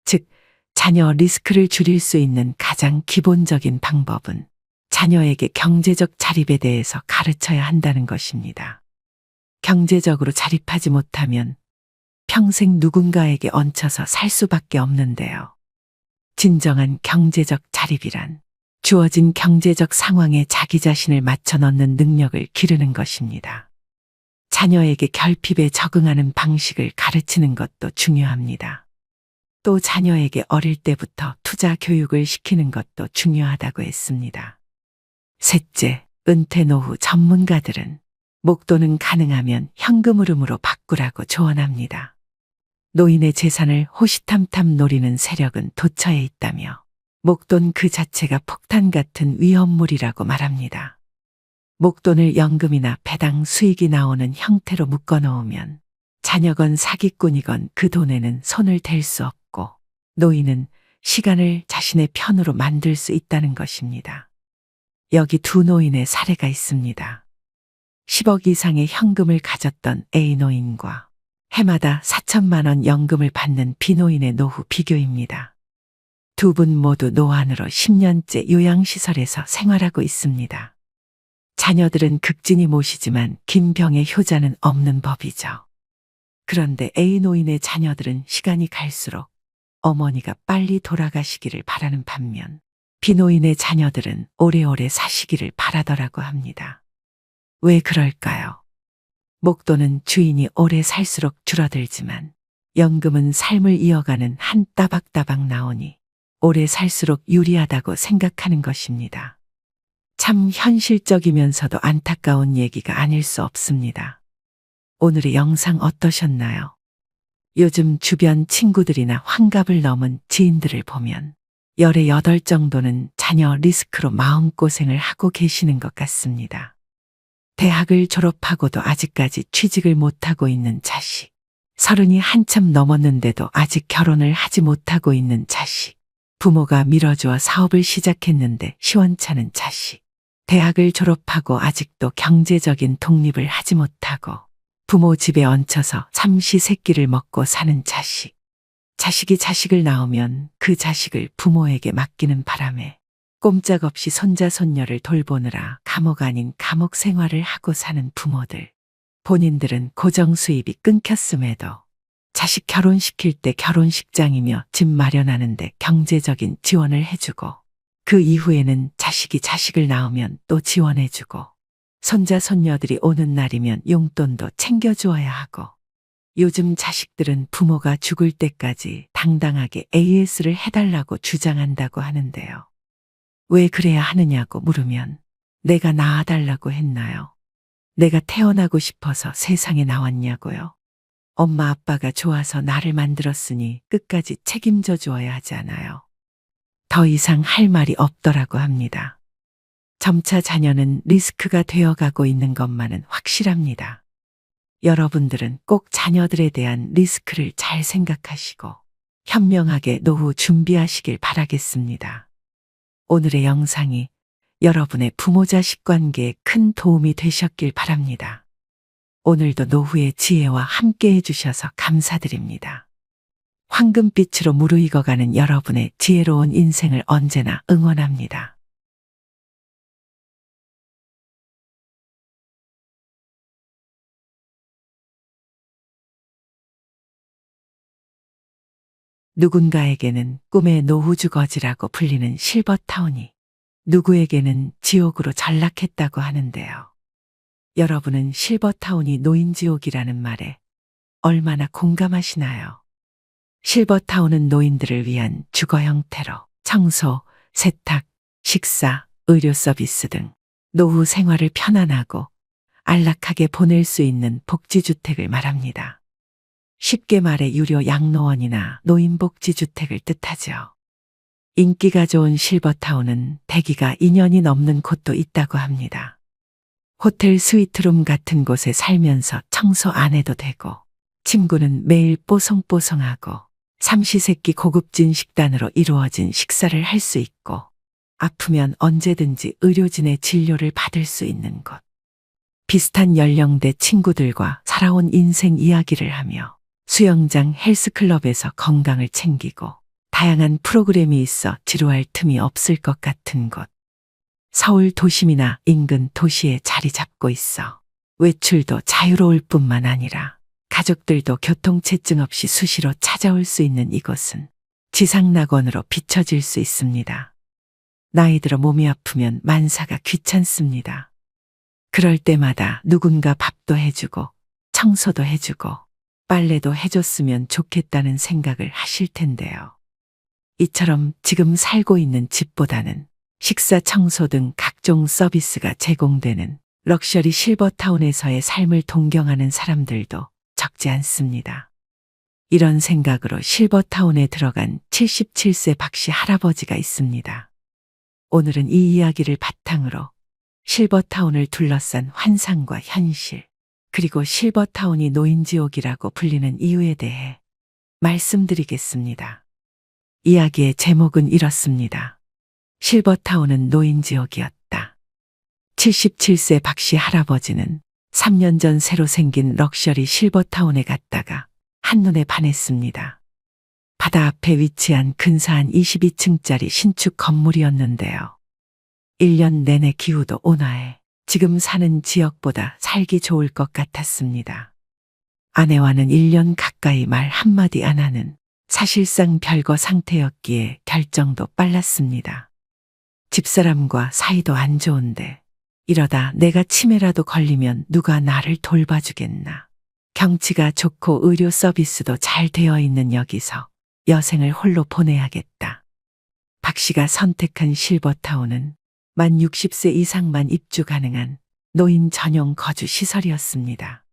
즉, 자녀 리스크를 줄일 수 있는 가장 기본적인 방법은 자녀에게 경제적 자립에 대해서 가르쳐야 한다는 것입니다. 경제적으로 자립하지 못하면 평생 누군가에게 얹혀서 살 수밖에 없는데요. 진정한 경제적 자립이란 주어진 경제적 상황에 자기 자신을 맞춰 넣는 능력을 기르는 것입니다. 자녀에게 결핍에 적응하는 방식을 가르치는 것도 중요합니다. 또 자녀에게 어릴 때부터 투자 교육을 시키는 것도 중요하다고 했습니다. 셋째, 은퇴 노후 전문가들은 목돈은 가능하면 현금 흐름으로 바꾸라고 조언합니다. 노인의 재산을 호시탐탐 노리는 세력은 도처에 있다며 목돈 그 자체가 폭탄 같은 위험물이라고 말합니다. 목돈을 연금이나 배당 수익이 나오는 형태로 묶어놓으면 자녀건 사기꾼이건 그 돈에는 손을 댈 수 없고 노인은 시간을 자신의 편으로 만들 수 있다는 것입니다. 여기 두 노인의 사례가 있습니다. 10억 이상의 현금을 가졌던 A 노인과 해마다 4천만 원 연금을 받는 B 노인의 노후 비교입니다. 두 분 모두 노안으로 10년째 요양시설에서 생활하고 있습니다. 자녀들은 극진히 모시지만 김병의 효자는 없는 법이죠. 그런데 A 노인의 자녀들은 시간이 갈수록 어머니가 빨리 돌아가시기를 바라는 반면 B 노인의 자녀들은 오래오래 사시기를 바라더라고 합니다. 왜 그럴까요? 목돈은 주인이 오래 살수록 줄어들지만 연금은 삶을 이어가는 한 따박따박 나오니 오래 살수록 유리하다고 생각하는 것입니다. 참 현실적이면서도 안타까운 얘기가 아닐 수 없습니다. 오늘의 영상 어떠셨나요? 요즘 주변 친구들이나 환갑을 넘은 지인들을 보면 열의 8 정도는 자녀 리스크로 마음고생을 하고 계시는 것 같습니다. 대학을 졸업하고도 아직까지 취직을 못하고 있는 자식, 30이 한참 넘었는데도 아직 결혼을 하지 못하고 있는 자식, 부모가 밀어주어 사업을 시작했는데 시원찮은 자식, 대학을 졸업하고 아직도 경제적인 독립을 하지 못하고 부모 집에 얹혀서 삼시세끼를 먹고 사는 자식, 자식이 자식을 낳으면 그 자식을 부모에게 맡기는 바람에 꼼짝없이 손자 손녀를 돌보느라 감옥 아닌 감옥 생활을 하고 사는 부모들. 본인들은 고정 수입이 끊겼음에도 자식 결혼시킬 때 결혼식장이며 집 마련하는데 경제적인 지원을 해주고 그 이후에는 자식을 낳으면 또 지원해주고 손자 손녀들이 오는 날이면 용돈도 챙겨주어야 하고 요즘 자식들은 부모가 죽을 때까지 당당하게 AS를 해달라고 주장한다고 하는데요. 왜 그래야 하느냐고 물으면 내가 낳아달라고 했나요? 내가 태어나고 싶어서 세상에 나왔냐고요? 엄마 아빠가 좋아서 나를 만들었으니 끝까지 책임져 주어야 하지 않아요. 더 이상 할 말이 없더라고 합니다. 점차 자녀는 리스크가 되어가고 있는 것만은 확실합니다. 여러분들은 꼭 자녀들에 대한 리스크를 잘 생각하시고 현명하게 노후 준비하시길 바라겠습니다. 오늘의 영상이 여러분의 부모 자식 관계에 큰 도움이 되셨길 바랍니다. 오늘도 노후의 지혜와 함께 해주셔서 감사드립니다. 황금빛으로 무르익어가는 여러분의 지혜로운 인생을 언제나 응원합니다. 누군가에게는 꿈의 노후주거지라고 불리는 실버타운이 누구에게는 지옥으로 전락했다고 하는데요. 여러분은 실버타운이 노인지옥이라는 말에 얼마나 공감하시나요? 실버타운은 노인들을 위한 주거 형태로 청소, 세탁, 식사, 의료 서비스 등 노후 생활을 편안하고 안락하게 보낼 수 있는 복지주택을 말합니다. 쉽게 말해 유료 양로원이나 노인복지주택을 뜻하죠. 인기가 좋은 실버타운은 대기가 2년이 넘는 곳도 있다고 합니다. 호텔 스위트룸 같은 곳에 살면서 청소 안 해도 되고 침구는 매일 뽀송뽀송하고 삼시세끼 고급진 식단으로 이루어진 식사를 할 수 있고 아프면 언제든지 의료진의 진료를 받을 수 있는 곳. 비슷한 연령대 친구들과 살아온 인생 이야기를 하며 수영장 헬스클럽에서 건강을 챙기고 다양한 프로그램이 있어 지루할 틈이 없을 것 같은 곳. 서울 도심이나 인근 도시에 자리 잡고 있어 외출도 자유로울 뿐만 아니라 가족들도 교통체증 없이 수시로 찾아올 수 있는 이곳은 지상낙원으로 비춰질 수 있습니다. 나이 들어 몸이 아프면 만사가 귀찮습니다. 그럴 때마다 누군가 밥도 해주고 청소도 해주고 빨래도 해줬으면 좋겠다는 생각을 하실 텐데요. 이처럼 지금 살고 있는 집보다는 식사, 청소 등 각종 서비스가 제공되는 럭셔리 실버타운에서의 삶을 동경하는 사람들도 적지 않습니다. 이런 생각으로 실버타운에 들어간 77세 박씨 할아버지가 있습니다. 오늘은 이 이야기를 바탕으로 실버타운을 둘러싼 환상과 현실, 그리고 실버타운이 노인지옥이라고 불리는 이유에 대해 말씀드리겠습니다. 이야기의 제목은 이렇습니다. 실버타운은 노인지옥이었다. 77세 박씨 할아버지는 3년 전 새로 생긴 럭셔리 실버타운에 갔다가 한눈에 반했습니다. 바다 앞에 위치한 근사한 22층짜리 신축 건물이었는데요. 1년 내내 기후도 온화해 지금 사는 지역보다 살기 좋을 것 같았습니다. 아내와는 1년 가까이 말 한마디 안 하는 사실상 별거 상태였기에 결정도 빨랐습니다. 집사람과 사이도 안 좋은데 이러다 내가 치매라도 걸리면 누가 나를 돌봐주겠나. 경치가 좋고 의료 서비스도 잘 되어 있는 여기서 여생을 홀로 보내야겠다. 박 씨가 선택한 실버타운은 만 60세 이상만 입주 가능한 노인 전용 거주 시설이었습니다.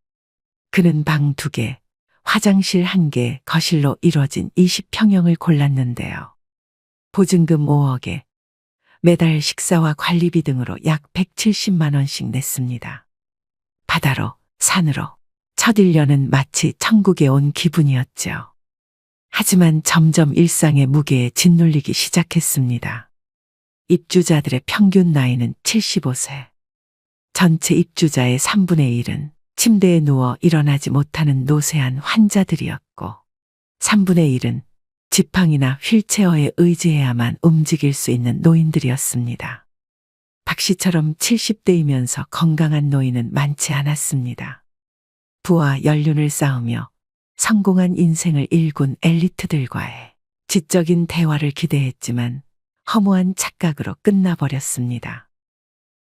그는 방 2개, 화장실 1개, 거실로 이뤄진 20평형을 골랐는데요. 보증금 5억에 매달 식사와 관리비 등으로 약 170만 원씩 냈습니다. 바다로, 산으로 첫 1년은 마치 천국에 온 기분이었죠. 하지만 점점 일상의 무게에 짓눌리기 시작했습니다. 입주자들의 평균 나이는 75세. 전체 입주자의 3분의 1은 침대에 누워 일어나지 못하는 노쇠한 환자들이었고 3분의 1은 지팡이나 휠체어에 의지해야만 움직일 수 있는 노인들이었습니다. 박 씨처럼 70대이면서 건강한 노인은 많지 않았습니다. 부와 연륜을 쌓으며 성공한 인생을 일군 엘리트들과의 지적인 대화를 기대했지만 허무한 착각으로 끝나버렸습니다.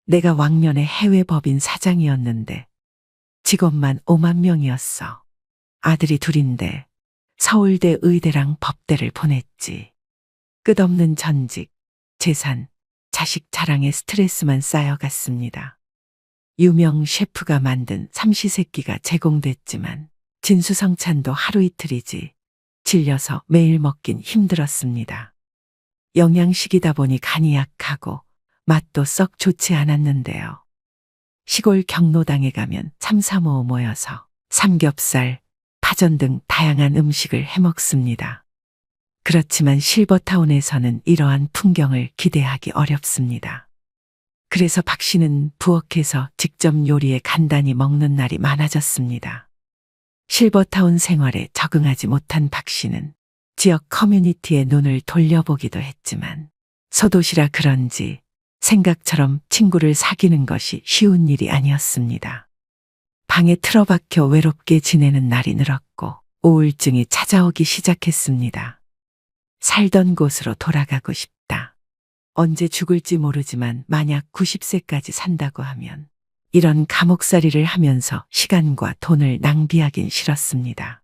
내가 왕년의 해외 법인 사장이었는데 직원만 5만 명이었어. 아들이 둘인데 서울대 의대랑 법대를 보냈지. 끝없는 전직, 재산, 자식 자랑에 스트레스만 쌓여갔습니다. 유명 셰프가 만든 삼시세끼가 제공됐지만 진수성찬도 하루 이틀이지 질려서 매일 먹긴 힘들었습니다. 영양식이다 보니 간이 약하고 맛도 썩 좋지 않았는데요. 시골 경로당에 가면 삼삼오오 모여서 삼겹살, 파전 등 다양한 음식을 해먹습니다. 그렇지만 실버타운에서는 이러한 풍경을 기대하기 어렵습니다. 그래서 박 씨는 부엌에서 직접 요리해 간단히 먹는 날이 많아졌습니다. 실버타운 생활에 적응하지 못한 박 씨는 지역 커뮤니티에 눈을 돌려보기도 했지만 소도시라 그런지 생각처럼 친구를 사귀는 것이 쉬운 일이 아니었습니다. 방에 틀어박혀 외롭게 지내는 날이 늘었고 우울증이 찾아오기 시작했습니다. 살던 곳으로 돌아가고 싶다. 언제 죽을지 모르지만 만약 90세까지 산다고 하면 이런 감옥살이를 하면서 시간과 돈을 낭비하긴 싫었습니다.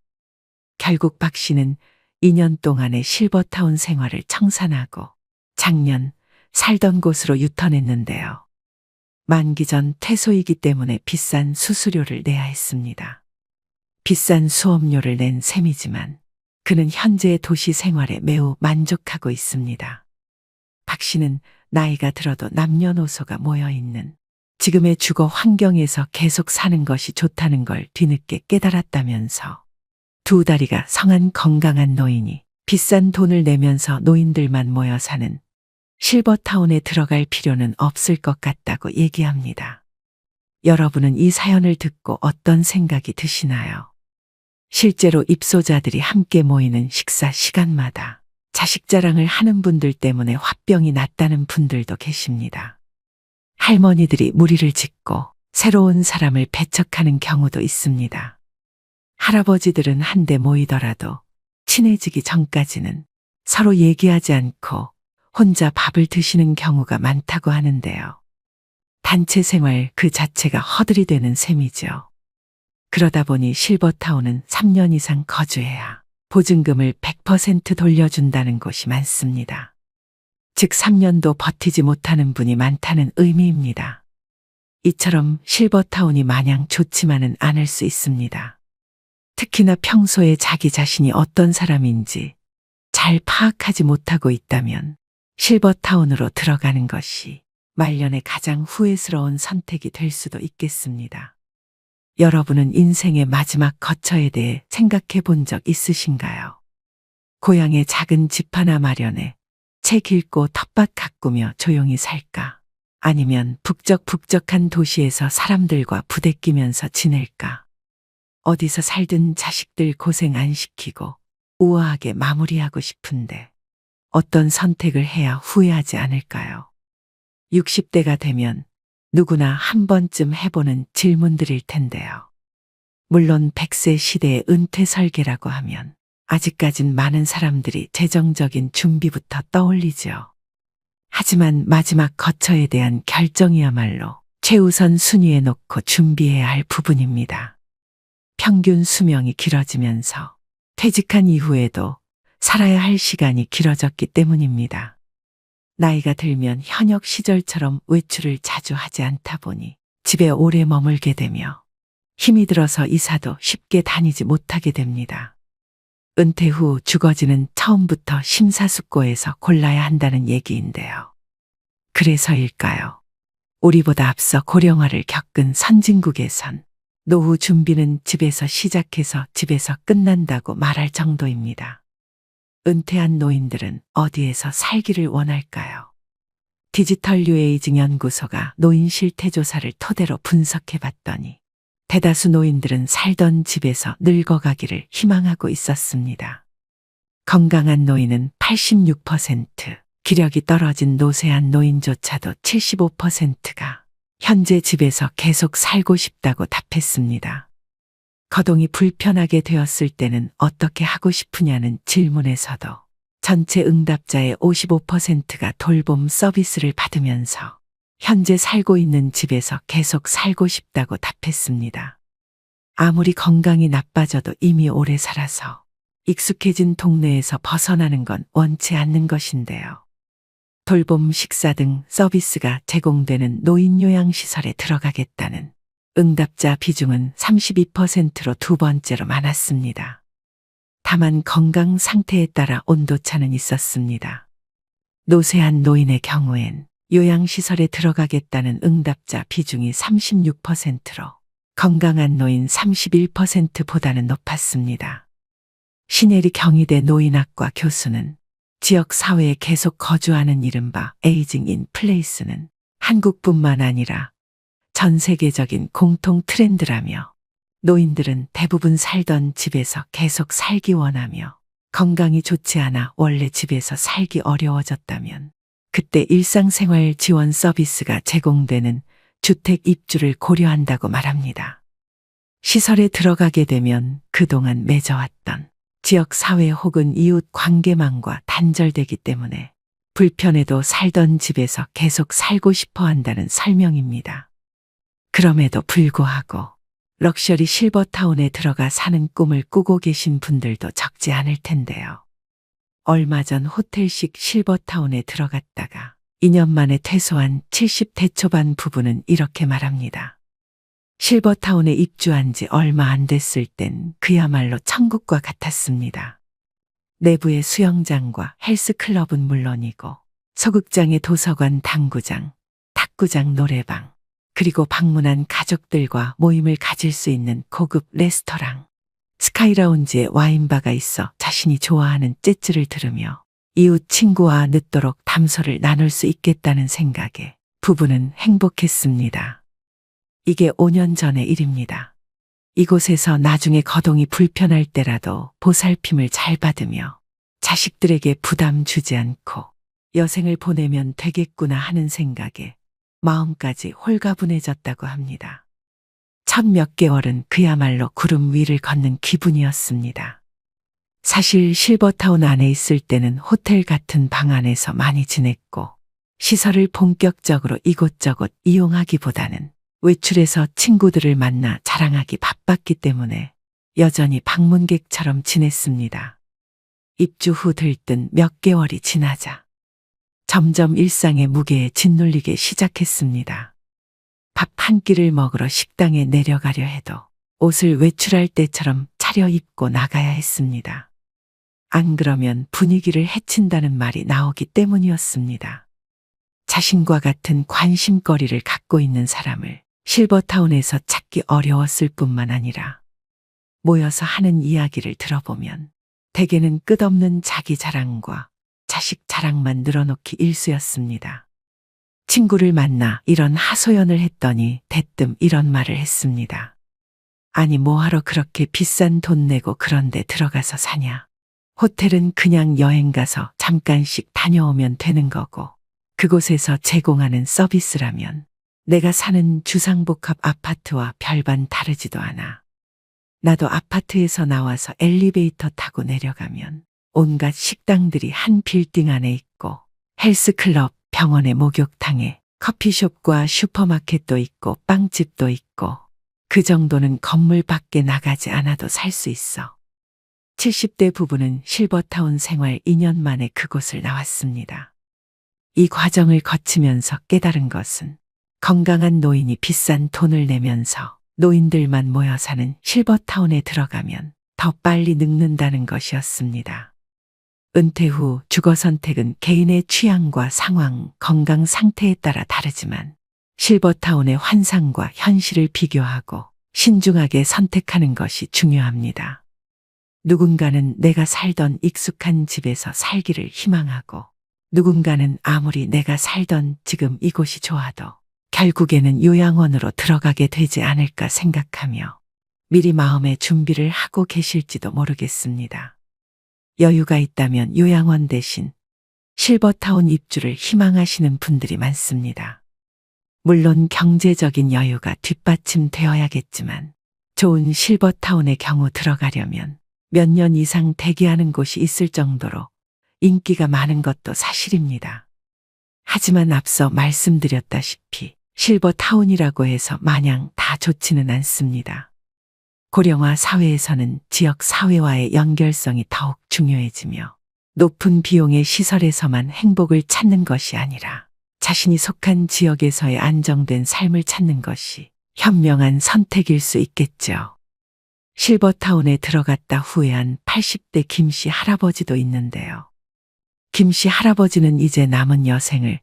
결국 박 씨는 2년 동안의 실버타운 생활을 청산하고 작년 살던 곳으로 유턴했는데요. 만기 전 퇴소이기 때문에 비싼 수수료를 내야 했습니다. 비싼 수업료를 낸 셈이지만 그는 현재의 도시 생활에 매우 만족하고 있습니다. 박 씨는 나이가 들어도 남녀노소가 모여있는 지금의 주거 환경에서 계속 사는 것이 좋다는 걸 뒤늦게 깨달았다면서 두 다리가 성한 건강한 노인이 비싼 돈을 내면서 노인들만 모여 사는 실버타운에 들어갈 필요는 없을 것 같다고 얘기합니다. 여러분은 이 사연을 듣고 어떤 생각이 드시나요? 실제로 입소자들이 함께 모이는 식사 시간마다 자식 자랑을 하는 분들 때문에 화병이 났다는 분들도 계십니다. 할머니들이 무리를 짓고 새로운 사람을 배척하는 경우도 있습니다. 할아버지들은 한데 모이더라도 친해지기 전까지는 서로 얘기하지 않고 혼자 밥을 드시는 경우가 많다고 하는데요. 단체 생활 그 자체가 허들이 되는 셈이죠. 그러다 보니 실버타운은 3년 이상 거주해야 보증금을 100% 돌려준다는 곳이 많습니다. 즉 3년도 버티지 못하는 분이 많다는 의미입니다. 이처럼 실버타운이 마냥 좋지만은 않을 수 있습니다. 특히나 평소에 자기 자신이 어떤 사람인지 잘 파악하지 못하고 있다면 실버타운으로 들어가는 것이 말년에 가장 후회스러운 선택이 될 수도 있겠습니다. 여러분은 인생의 마지막 거처에 대해 생각해 본 적 있으신가요? 고향에 작은 집 하나 마련해 책 읽고 텃밭 가꾸며 조용히 살까? 아니면 북적북적한 도시에서 사람들과 부대끼면서 지낼까? 어디서 살든 자식들 고생 안 시키고 우아하게 마무리하고 싶은데 어떤 선택을 해야 후회하지 않을까요? 60대가 되면 누구나 한 번쯤 해보는 질문들일 텐데요. 물론 100세 시대의 은퇴 설계라고 하면 아직까진 많은 사람들이 재정적인 준비부터 떠올리죠. 하지만 마지막 거처에 대한 결정이야말로 최우선 순위에 놓고 준비해야 할 부분입니다. 평균 수명이 길어지면서 퇴직한 이후에도 살아야 할 시간이 길어졌기 때문입니다. 나이가 들면 현역 시절처럼 외출을 자주 하지 않다 보니 집에 오래 머물게 되며 힘이 들어서 이사도 쉽게 다니지 못하게 됩니다. 은퇴 후 주거지는 처음부터 심사숙고해서 골라야 한다는 얘기인데요. 그래서일까요? 우리보다 앞서 고령화를 겪은 선진국에선 노후 준비는 집에서 시작해서 집에서 끝난다고 말할 정도입니다. 은퇴한 노인들은 어디에서 살기를 원할까요? 디지털 뉴에이징 연구소가 노인 실태조사를 토대로 분석해 봤더니 대다수 노인들은 살던 집에서 늙어가기를 희망하고 있었습니다. 건강한 노인은 86%, 기력이 떨어진 노쇠한 노인조차도 75%가 현재 집에서 계속 살고 싶다고 답했습니다. 거동이 불편하게 되었을 때는 어떻게 하고 싶으냐는 질문에서도 전체 응답자의 55%가 돌봄 서비스를 받으면서 현재 살고 있는 집에서 계속 살고 싶다고 답했습니다. 아무리 건강이 나빠져도 이미 오래 살아서 익숙해진 동네에서 벗어나는 건 원치 않는 것인데요. 돌봄, 식사 등 서비스가 제공되는 노인요양시설에 들어가겠다는 응답자 비중은 32%로 두 번째로 많았습니다. 다만 건강 상태에 따라 온도차는 있었습니다. 노쇠한 노인의 경우엔 요양시설에 들어가겠다는 응답자 비중이 36%로 건강한 노인 31%보다는 높았습니다. 신혜리 경희대 노인학과 교수는 지역 사회에 계속 거주하는 이른바 에이징 인 플레이스는 한국뿐만 아니라 전 세계적인 공통 트렌드라며 노인들은 대부분 살던 집에서 계속 살기 원하며 건강이 좋지 않아 원래 집에서 살기 어려워졌다면 그때 일상생활 지원 서비스가 제공되는 주택 입주를 고려한다고 말합니다. 시설에 들어가게 되면 그동안 맺어왔던 지역 사회 혹은 이웃 관계망과 단절되기 때문에 불편해도 살던 집에서 계속 살고 싶어 한다는 설명입니다. 그럼에도 불구하고 럭셔리 실버타운에 들어가 사는 꿈을 꾸고 계신 분들도 적지 않을 텐데요. 얼마 전 호텔식 실버타운에 들어갔다가 2년 만에 퇴소한 70대 초반 부부는 이렇게 말합니다. 실버타운에 입주한 지 얼마 안 됐을 땐 그야말로 천국과 같았습니다. 내부의 수영장과 헬스클럽은 물론이고 소극장의 도서관, 당구장, 탁구장, 노래방, 그리고 방문한 가족들과 모임을 가질 수 있는 고급 레스토랑, 스카이라운지에 와인바가 있어 자신이 좋아하는 재즈를 들으며 이웃 친구와 늦도록 담소를 나눌 수 있겠다는 생각에 부부는 행복했습니다. 이게 5년 전의 일입니다. 이곳에서 나중에 거동이 불편할 때라도 보살핌을 잘 받으며 자식들에게 부담 주지 않고 여생을 보내면 되겠구나 하는 생각에 마음까지 홀가분해졌다고 합니다. 첫 몇 개월은 그야말로 구름 위를 걷는 기분이었습니다. 사실 실버타운 안에 있을 때는 호텔 같은 방 안에서 많이 지냈고 시설을 본격적으로 이곳저곳 이용하기보다는 외출해서 친구들을 만나 자랑하기 바빴기 때문에 여전히 방문객처럼 지냈습니다. 입주 후 들뜬 몇 개월이 지나자 점점 일상의 무게에 짓눌리게 시작했습니다. 밥 한 끼를 먹으러 식당에 내려가려 해도 옷을 외출할 때처럼 차려입고 나가야 했습니다. 안 그러면 분위기를 해친다는 말이 나오기 때문이었습니다. 자신과 같은 관심거리를 갖고 있는 사람을 실버타운에서 찾기 어려웠을 뿐만 아니라 모여서 하는 이야기를 들어보면 대개는 끝없는 자기 자랑과 자식 자랑만 늘어놓기 일쑤였습니다. 친구를 만나 이런 하소연을 했더니 대뜸 이런 말을 했습니다. 아니 뭐하러 그렇게 비싼 돈 내고 그런 데 들어가서 사냐. 호텔은 그냥 여행 가서 잠깐씩 다녀오면 되는 거고 그곳에서 제공하는 서비스라면 내가 사는 주상복합 아파트와 별반 다르지도 않아. 나도 아파트에서 나와서 엘리베이터 타고 내려가면 온갖 식당들이 한 빌딩 안에 있고 헬스클럽, 병원의 목욕탕에 커피숍과 슈퍼마켓도 있고 빵집도 있고 그 정도는 건물 밖에 나가지 않아도 살 수 있어. 70대 부부는 실버타운 생활 2년 만에 그곳을 나왔습니다. 이 과정을 거치면서 깨달은 것은 건강한 노인이 비싼 돈을 내면서 노인들만 모여 사는 실버타운에 들어가면 더 빨리 늙는다는 것이었습니다. 은퇴 후 주거 선택은 개인의 취향과 상황, 건강 상태에 따라 다르지만 실버타운의 환상과 현실을 비교하고 신중하게 선택하는 것이 중요합니다. 누군가는 내가 살던 익숙한 집에서 살기를 희망하고 누군가는 아무리 내가 살던 지금 이곳이 좋아도 결국에는 요양원으로 들어가게 되지 않을까 생각하며 미리 마음의 준비를 하고 계실지도 모르겠습니다. 여유가 있다면 요양원 대신 실버타운 입주를 희망하시는 분들이 많습니다. 물론 경제적인 여유가 뒷받침되어야겠지만 좋은 실버타운의 경우 들어가려면 몇 년 이상 대기하는 곳이 있을 정도로 인기가 많은 것도 사실입니다. 하지만 앞서 말씀드렸다시피 실버타운이라고 해서 마냥 다 좋지는 않습니다. 고령화 사회에서는 지역 사회와의 연결성이 더욱 중요해지며 높은 비용의 시설에서만 행복을 찾는 것이 아니라 자신이 속한 지역에서의 안정된 삶을 찾는 것이 현명한 선택일 수 있겠죠. 실버타운에 들어갔다 후회한 80대 김씨 할아버지도 있는데요. 김씨 할아버지는 이제 남은 여생을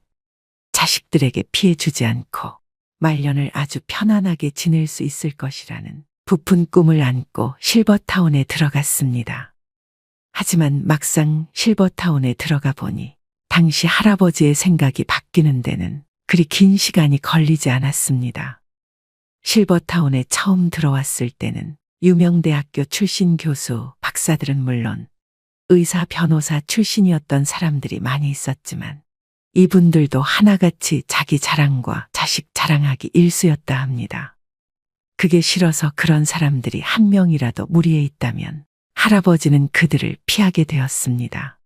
자식들에게 피해 주지 않고 말년을 아주 편안하게 지낼 수 있을 것이라는 부푼 꿈을 안고 실버타운에 들어갔습니다. 하지만 막상 실버타운에 들어가 보니 당시 할아버지의 생각이 바뀌는 데는 그리 긴 시간이 걸리지 않았습니다. 실버타운에 처음 들어왔을 때는 유명 대학교 출신 교수, 박사들은 물론 의사, 변호사 출신이었던 사람들이 많이 있었지만 이분들도 하나같이 자기 자랑과 자식 자랑하기 일쑤였다 합니다. 그게 싫어서 그런 사람들이 한 명이라도 무리에 있다면 할아버지는 그들을 피하게 되었습니다.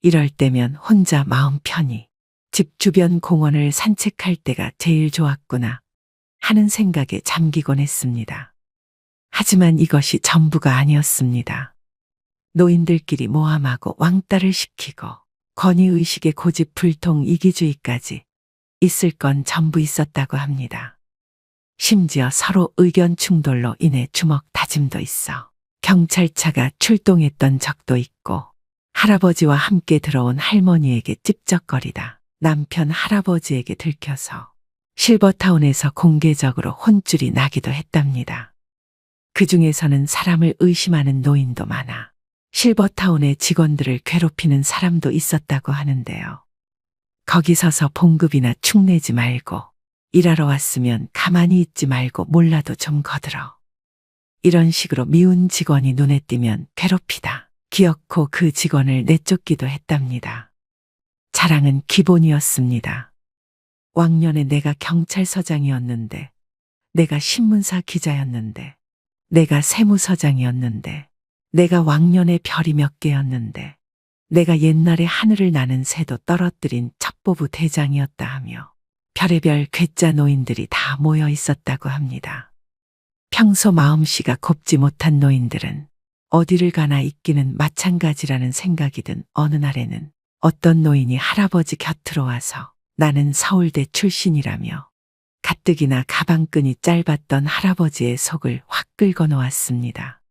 이럴 때면 혼자 마음 편히 집 주변 공원을 산책할 때가 제일 좋았구나 하는 생각에 잠기곤 했습니다. 하지만 이것이 전부가 아니었습니다. 노인들끼리 모함하고 왕따를 시키고 권위의식의 고집불통 이기주의까지 있을 건 전부 있었다고 합니다. 심지어 서로 의견 충돌로 인해 주먹 다짐도 있어 경찰차가 출동했던 적도 있고 할아버지와 함께 들어온 할머니에게 찝쩍거리다 남편 할아버지에게 들켜서 실버타운에서 공개적으로 혼쭐이 나기도 했답니다. 그 중에서는 사람을 의심하는 노인도 많아 실버타운의 직원들을 괴롭히는 사람도 있었다고 하는데요. 거기 서서 봉급이나 축내지 말고 일하러 왔으면 가만히 있지 말고 몰라도 좀 거들어. 이런 식으로 미운 직원이 눈에 띄면 괴롭히다. 기어코 그 직원을 내쫓기도 했답니다. 자랑은 기본이었습니다. 왕년에 내가 경찰서장이었는데, 내가 신문사 기자였는데, 내가 세무서장이었는데, 내가 왕년에 별이 몇 개였는데, 내가 옛날에 하늘을 나는 새도 떨어뜨린 첩보부 대장이었다 하며 별의별 괴짜 노인들이 다 모여 있었다고 합니다. 평소 마음씨가 곱지 못한 노인들은 어디를 가나 있기는 마찬가지라는 생각이 든 어느 날에는 어떤 노인이 할아버지 곁으로 와서 나는 서울대 출신이라며 가뜩이나 가방끈이 짧았던 할아버지의 속을 확 긁어 놓았습니다.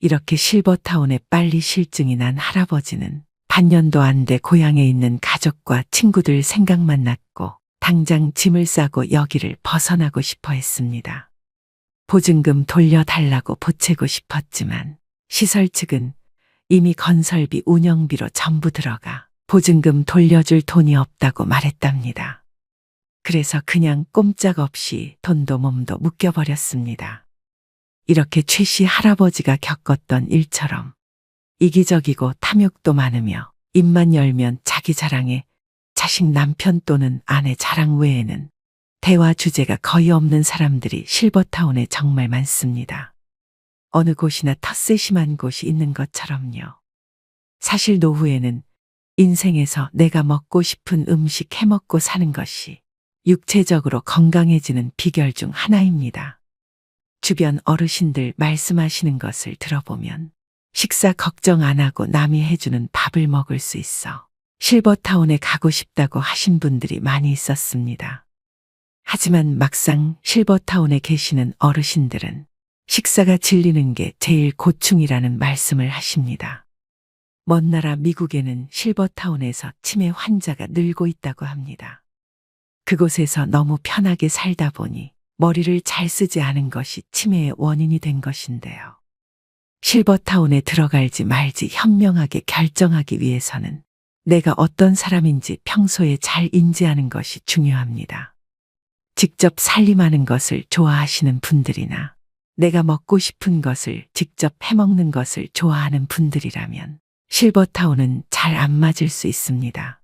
이렇게 실버타운에 빨리 실증이 난 할아버지는 반년도 안 돼 고향에 있는 가족과 친구들 생각만 났고 당장 짐을 싸고 여기를 벗어나고 싶어 했습니다. 보증금 돌려달라고 보채고 싶었지만 시설 측은 이미 건설비 운영비로 전부 들어가 보증금 돌려줄 돈이 없다고 말했답니다. 그래서 그냥 꼼짝없이 돈도 몸도 묶여버렸습니다. 이렇게 최 씨 할아버지가 겪었던 일처럼 이기적이고 탐욕도 많으며 입만 열면 자기 자랑에 자식 남편 또는 아내 자랑 외에는 대화 주제가 거의 없는 사람들이 실버타운에 정말 많습니다. 어느 곳이나 텃세 심한 곳이 있는 것처럼요. 사실 노후에는 인생에서 내가 먹고 싶은 음식 해먹고 사는 것이 육체적으로 건강해지는 비결 중 하나입니다. 주변 어르신들 말씀하시는 것을 들어보면 식사 걱정 안 하고 남이 해주는 밥을 먹을 수 있어 실버타운에 가고 싶다고 하신 분들이 많이 있었습니다. 하지만 막상 실버타운에 계시는 어르신들은 식사가 질리는 게 제일 고충이라는 말씀을 하십니다. 먼 나라 미국에는 실버타운에서 치매 환자가 늘고 있다고 합니다. 그곳에서 너무 편하게 살다 보니 머리를 잘 쓰지 않은 것이 치매의 원인이 된 것인데요. 실버타운에 들어갈지 말지 현명하게 결정하기 위해서는 내가 어떤 사람인지 평소에 잘 인지하는 것이 중요합니다. 직접 살림하는 것을 좋아하시는 분들이나 내가 먹고 싶은 것을 직접 해먹는 것을 좋아하는 분들이라면 실버타운은 잘 안 맞을 수 있습니다.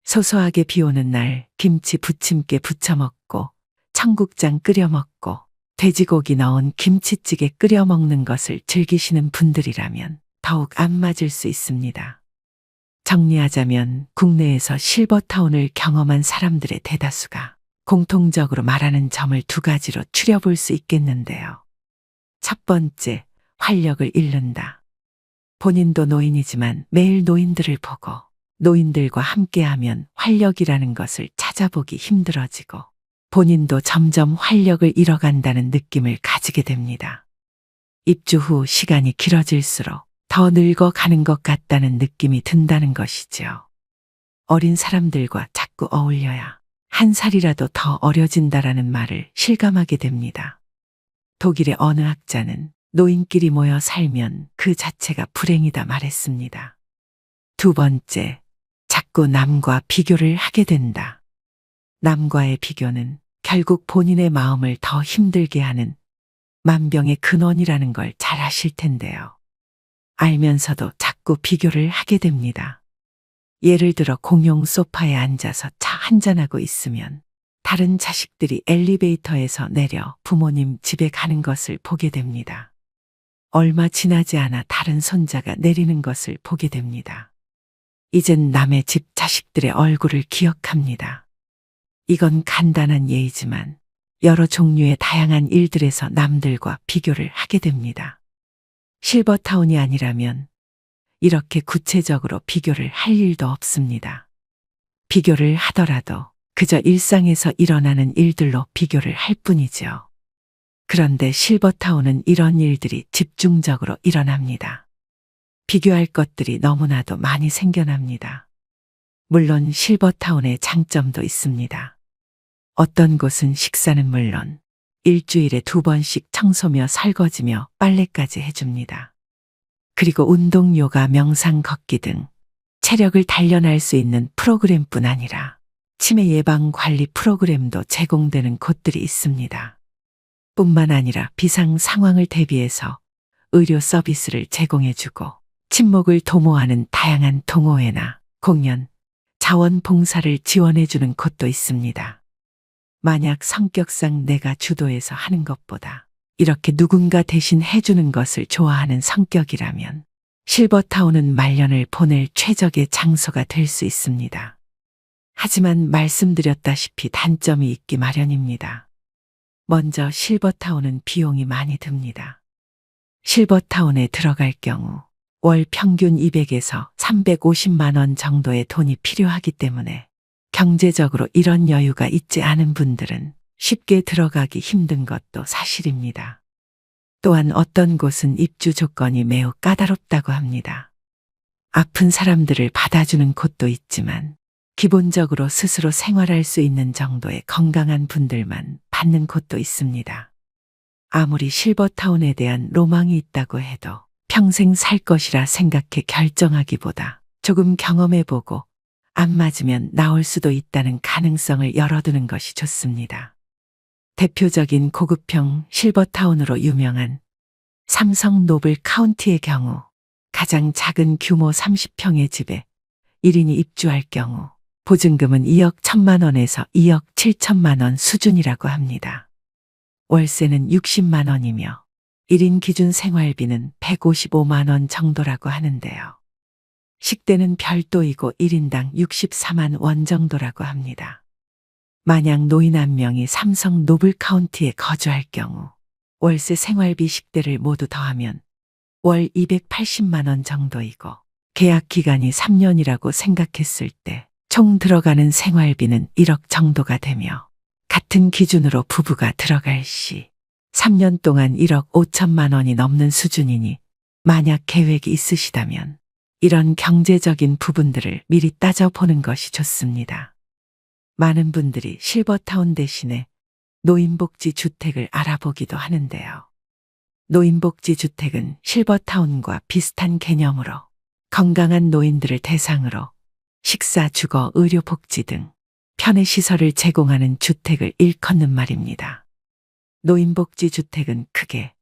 소소하게 비 오는 날 김치 부침개 부쳐 먹고 청국장 끓여 먹고 돼지고기 넣은 김치찌개 끓여 먹는 것을 즐기시는 분들이라면 더욱 안 맞을 수 있습니다. 정리하자면 국내에서 실버타운을 경험한 사람들의 대다수가 공통적으로 말하는 점을 두 가지로 추려볼 수 있겠는데요. 첫 번째, 활력을 잃는다. 본인도 노인이지만 매일 노인들을 보고 노인들과 함께하면 활력이라는 것을 찾아보기 힘들어지고 본인도 점점 활력을 잃어간다는 느낌을 가지게 됩니다. 입주 후 시간이 길어질수록 더 늙어가는 것 같다는 느낌이 든다는 것이지요. 어린 사람들과 자꾸 어울려야 한 살이라도 더 어려진다라는 말을 실감하게 됩니다. 독일의 어느 학자는 노인끼리 모여 살면 그 자체가 불행이다 말했습니다. 두 번째, 자꾸 남과 비교를 하게 된다. 남과의 비교는 결국 본인의 마음을 더 힘들게 하는 만병의 근원이라는 걸 잘 아실 텐데요. 알면서도 자꾸 비교를 하게 됩니다. 예를 들어 공용 소파에 앉아서 차 한잔하고 있으면 다른 자식들이 엘리베이터에서 내려 부모님 집에 가는 것을 보게 됩니다. 얼마 지나지 않아 다른 손자가 내리는 것을 보게 됩니다. 이젠 남의 집 자식들의 얼굴을 기억합니다. 이건 간단한 예이지만 여러 종류의 다양한 일들에서 남들과 비교를 하게 됩니다. 실버타운이 아니라면 이렇게 구체적으로 비교를 할 일도 없습니다. 비교를 하더라도 그저 일상에서 일어나는 일들로 비교를 할 뿐이죠. 그런데 실버타운은 이런 일들이 집중적으로 일어납니다. 비교할 것들이 너무나도 많이 생겨납니다. 물론 실버타운의 장점도 있습니다. 어떤 곳은 식사는 물론 일주일에 2번씩 청소며 설거지며 빨래까지 해줍니다. 그리고 운동, 요가, 명상, 걷기 등 체력을 단련할 수 있는 프로그램뿐 아니라 치매 예방 관리 프로그램도 제공되는 곳들이 있습니다. 뿐만 아니라 비상 상황을 대비해서 의료 서비스를 제공해주고 친목을 도모하는 다양한 동호회나 공연, 자원봉사를 지원해주는 곳도 있습니다. 만약 성격상 내가 주도해서 하는 것보다 이렇게 누군가 대신 해주는 것을 좋아하는 성격이라면 실버타운은 말년을 보낼 최적의 장소가 될 수 있습니다. 하지만 말씀드렸다시피 단점이 있기 마련입니다. 먼저 실버타운은 비용이 많이 듭니다. 실버타운에 들어갈 경우 월 평균 200에서 350만 원 정도의 돈이 필요하기 때문에 경제적으로 이런 여유가 있지 않은 분들은 쉽게 들어가기 힘든 것도 사실입니다. 또한 어떤 곳은 입주 조건이 매우 까다롭다고 합니다. 아픈 사람들을 받아주는 곳도 있지만 기본적으로 스스로 생활할 수 있는 정도의 건강한 분들만 받는 곳도 있습니다. 아무리 실버타운에 대한 로망이 있다고 해도 평생 살 것이라 생각해 결정하기보다 조금 경험해보고 안 맞으면 나올 수도 있다는 가능성을 열어두는 것이 좋습니다. 대표적인 고급형 실버타운으로 유명한 삼성 노블 카운티의 경우 가장 작은 규모 30평의 집에 1인이 입주할 경우 보증금은 2억 1천만 원에서 2억 7천만 원 수준이라고 합니다. 월세는 60만 원이며 1인 기준 생활비는 155만 원 정도라고 하는데요. 식대는 별도이고 1인당 64만 원 정도라고 합니다. 만약 노인 한 명이 삼성 노블 카운티에 거주할 경우 월세 생활비 식대를 모두 더하면 월 280만 원 정도이고 계약 기간이 3년이라고 생각했을 때 총 들어가는 생활비는 1억 정도가 되며 같은 기준으로 부부가 들어갈 시 3년 동안 1억 5천만 원이 넘는 수준이니 만약 계획이 있으시다면 이런 경제적인 부분들을 미리 따져보는 것이 좋습니다. 많은 분들이 실버타운 대신에 노인복지 주택을 알아보기도 하는데요. 노인복지 주택은 실버타운과 비슷한 개념으로 건강한 노인들을 대상으로 식사, 주거, 의료, 복지 등 편의시설을 제공하는 주택을 일컫는 말입니다. 노인복지 주택은 크게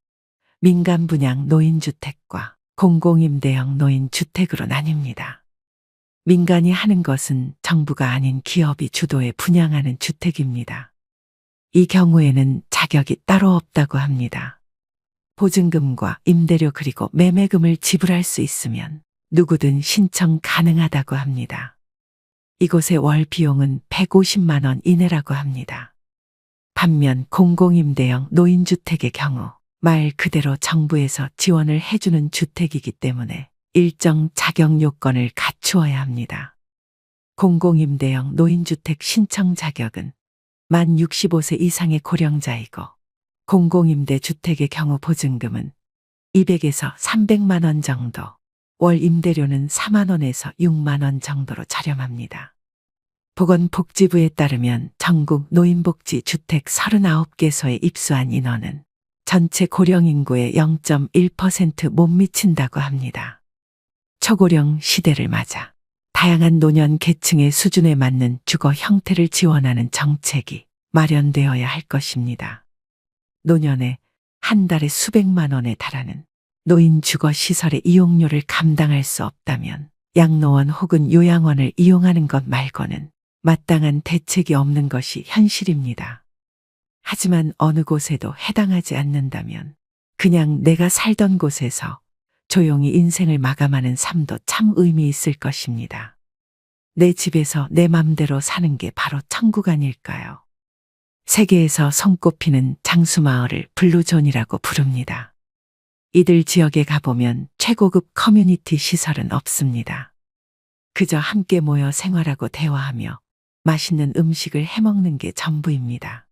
민간 분양 노인주택과 공공임대형 노인주택으로 나뉩니다. 민간이 하는 것은 정부가 아닌 기업이 주도해 분양하는 주택입니다. 이 경우에는 자격이 따로 없다고 합니다. 보증금과 임대료 그리고 매매금을 지불할 수 있으면 누구든 신청 가능하다고 합니다. 이곳의 월 비용은 150만 원 이내라고 합니다. 반면 공공임대형 노인주택의 경우 말 그대로 정부에서 지원을 해주는 주택이기 때문에 일정 자격 요건을 갖추어야 합니다. 공공임대형 노인주택 신청 자격은 만 65세 이상의 고령자이고 공공임대주택의 경우 보증금은 200에서 300만 원 정도, 월 임대료는 4만 원에서 6만 원 정도로 저렴합니다. 보건복지부에 따르면 전국 노인복지 주택 39개소에 입소한 인원은 전체 고령 인구의 0.1% 못 미친다고 합니다. 초고령 시대를 맞아 다양한 노년 계층의 수준에 맞는 주거 형태를 지원하는 정책이 마련되어야 할 것입니다. 노년에 한 달에 수백만 원에 달하는 노인 주거 시설의 이용료를 감당할 수 없다면 양로원 혹은 요양원을 이용하는 것 말고는 마땅한 대책이 없는 것이 현실입니다. 하지만 어느 곳에도 해당하지 않는다면 그냥 내가 살던 곳에서 조용히 인생을 마감하는 삶도 참 의미 있을 것입니다. 내 집에서 내 맘대로 사는 게 바로 천국 아닐까요? 세계에서 손꼽히는 장수마을을 블루존이라고 부릅니다. 이들 지역에 가보면 최고급 커뮤니티 시설은 없습니다. 그저 함께 모여 생활하고 대화하며 맛있는 음식을 해먹는 게 전부입니다.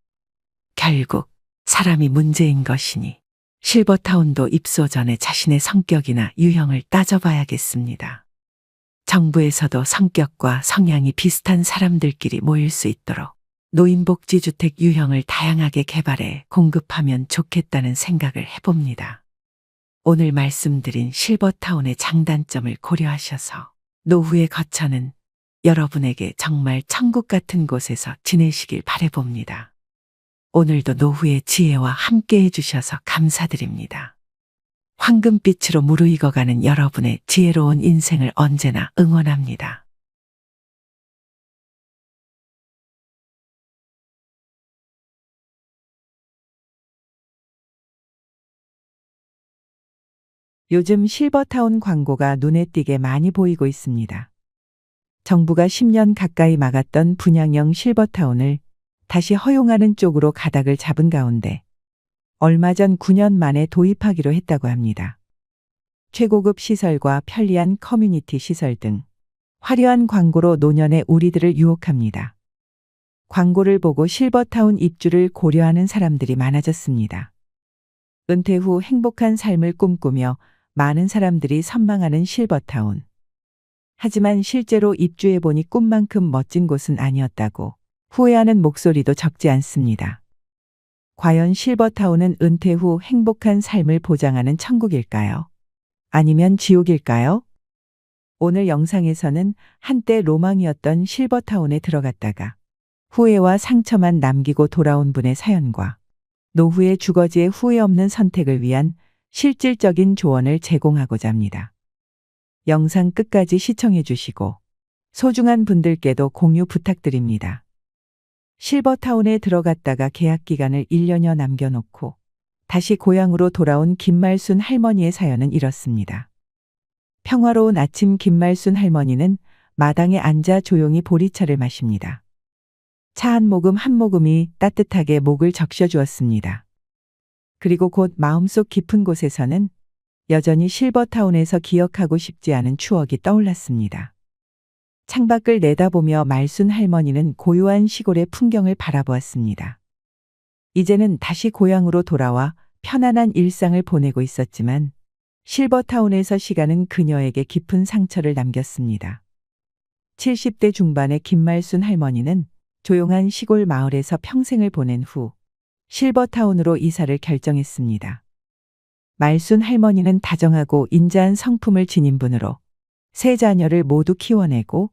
결국 사람이 문제인 것이니 실버타운도 입소 전에 자신의 성격이나 유형을 따져봐야겠습니다. 정부에서도 성격과 성향이 비슷한 사람들끼리 모일 수 있도록 노인복지주택 유형을 다양하게 개발해 공급하면 좋겠다는 생각을 해봅니다. 오늘 말씀드린 실버타운의 장단점을 고려하셔서 노후의 거처는 여러분에게 정말 천국 같은 곳에서 지내시길 바라봅니다. 오늘도 노후의 지혜와 함께 해주셔서 감사드립니다. 황금빛으로 무르익어가는 여러분의 지혜로운 인생을 언제나 응원합니다. 요즘 실버타운 광고가 눈에 띄게 많이 보이고 있습니다. 정부가 10년 가까이 막았던 분양형 실버타운을 다시 허용하는 쪽으로 가닥을 잡은 가운데 얼마 전 9년 만에 도입하기로 했다고 합니다. 최고급 시설과 편리한 커뮤니티 시설 등 화려한 광고로 노년의 우리들을 유혹합니다. 광고를 보고 실버타운 입주를 고려하는 사람들이 많아졌습니다. 은퇴 후 행복한 삶을 꿈꾸며 많은 사람들이 선망하는 실버타운. 하지만 실제로 입주해보니 꿈만큼 멋진 곳은 아니었다고 후회하는 목소리도 적지 않습니다. 과연 실버타운은 은퇴 후 행복한 삶을 보장하는 천국일까요? 아니면 지옥일까요? 오늘 영상에서는 한때 로망이었던 실버타운에 들어갔다가 후회와 상처만 남기고 돌아온 분의 사연과 노후의 주거지의 후회 없는 선택을 위한 실질적인 조언을 제공하고자 합니다. 영상 끝까지 시청해 주시고 소중한 분들께도 공유 부탁드립니다. 실버타운에 들어갔다가 계약 기간을 1년여 남겨놓고 다시 고향으로 돌아온 김말순 할머니의 사연은 이렇습니다. 평화로운 아침 김말순 할머니는 마당에 앉아 조용히 보리차를 마십니다. 차 한 모금이 따뜻하게 목을 적셔주었습니다. 그리고 곧 마음속 깊은 곳에서는 여전히 실버타운에서 기억하고 싶지 않은 추억이 떠올랐습니다. 창밖을 내다보며 말순 할머니는 고요한 시골의 풍경을 바라보았습니다. 이제는 다시 고향으로 돌아와 편안한 일상을 보내고 있었지만 실버타운에서 시간은 그녀에게 깊은 상처를 남겼습니다. 70대 중반의 김말순 할머니는 조용한 시골 마을에서 평생을 보낸 후 실버타운으로 이사를 결정했습니다. 말순 할머니는 다정하고 인자한 성품을 지닌 분으로 세 자녀를 모두 키워내고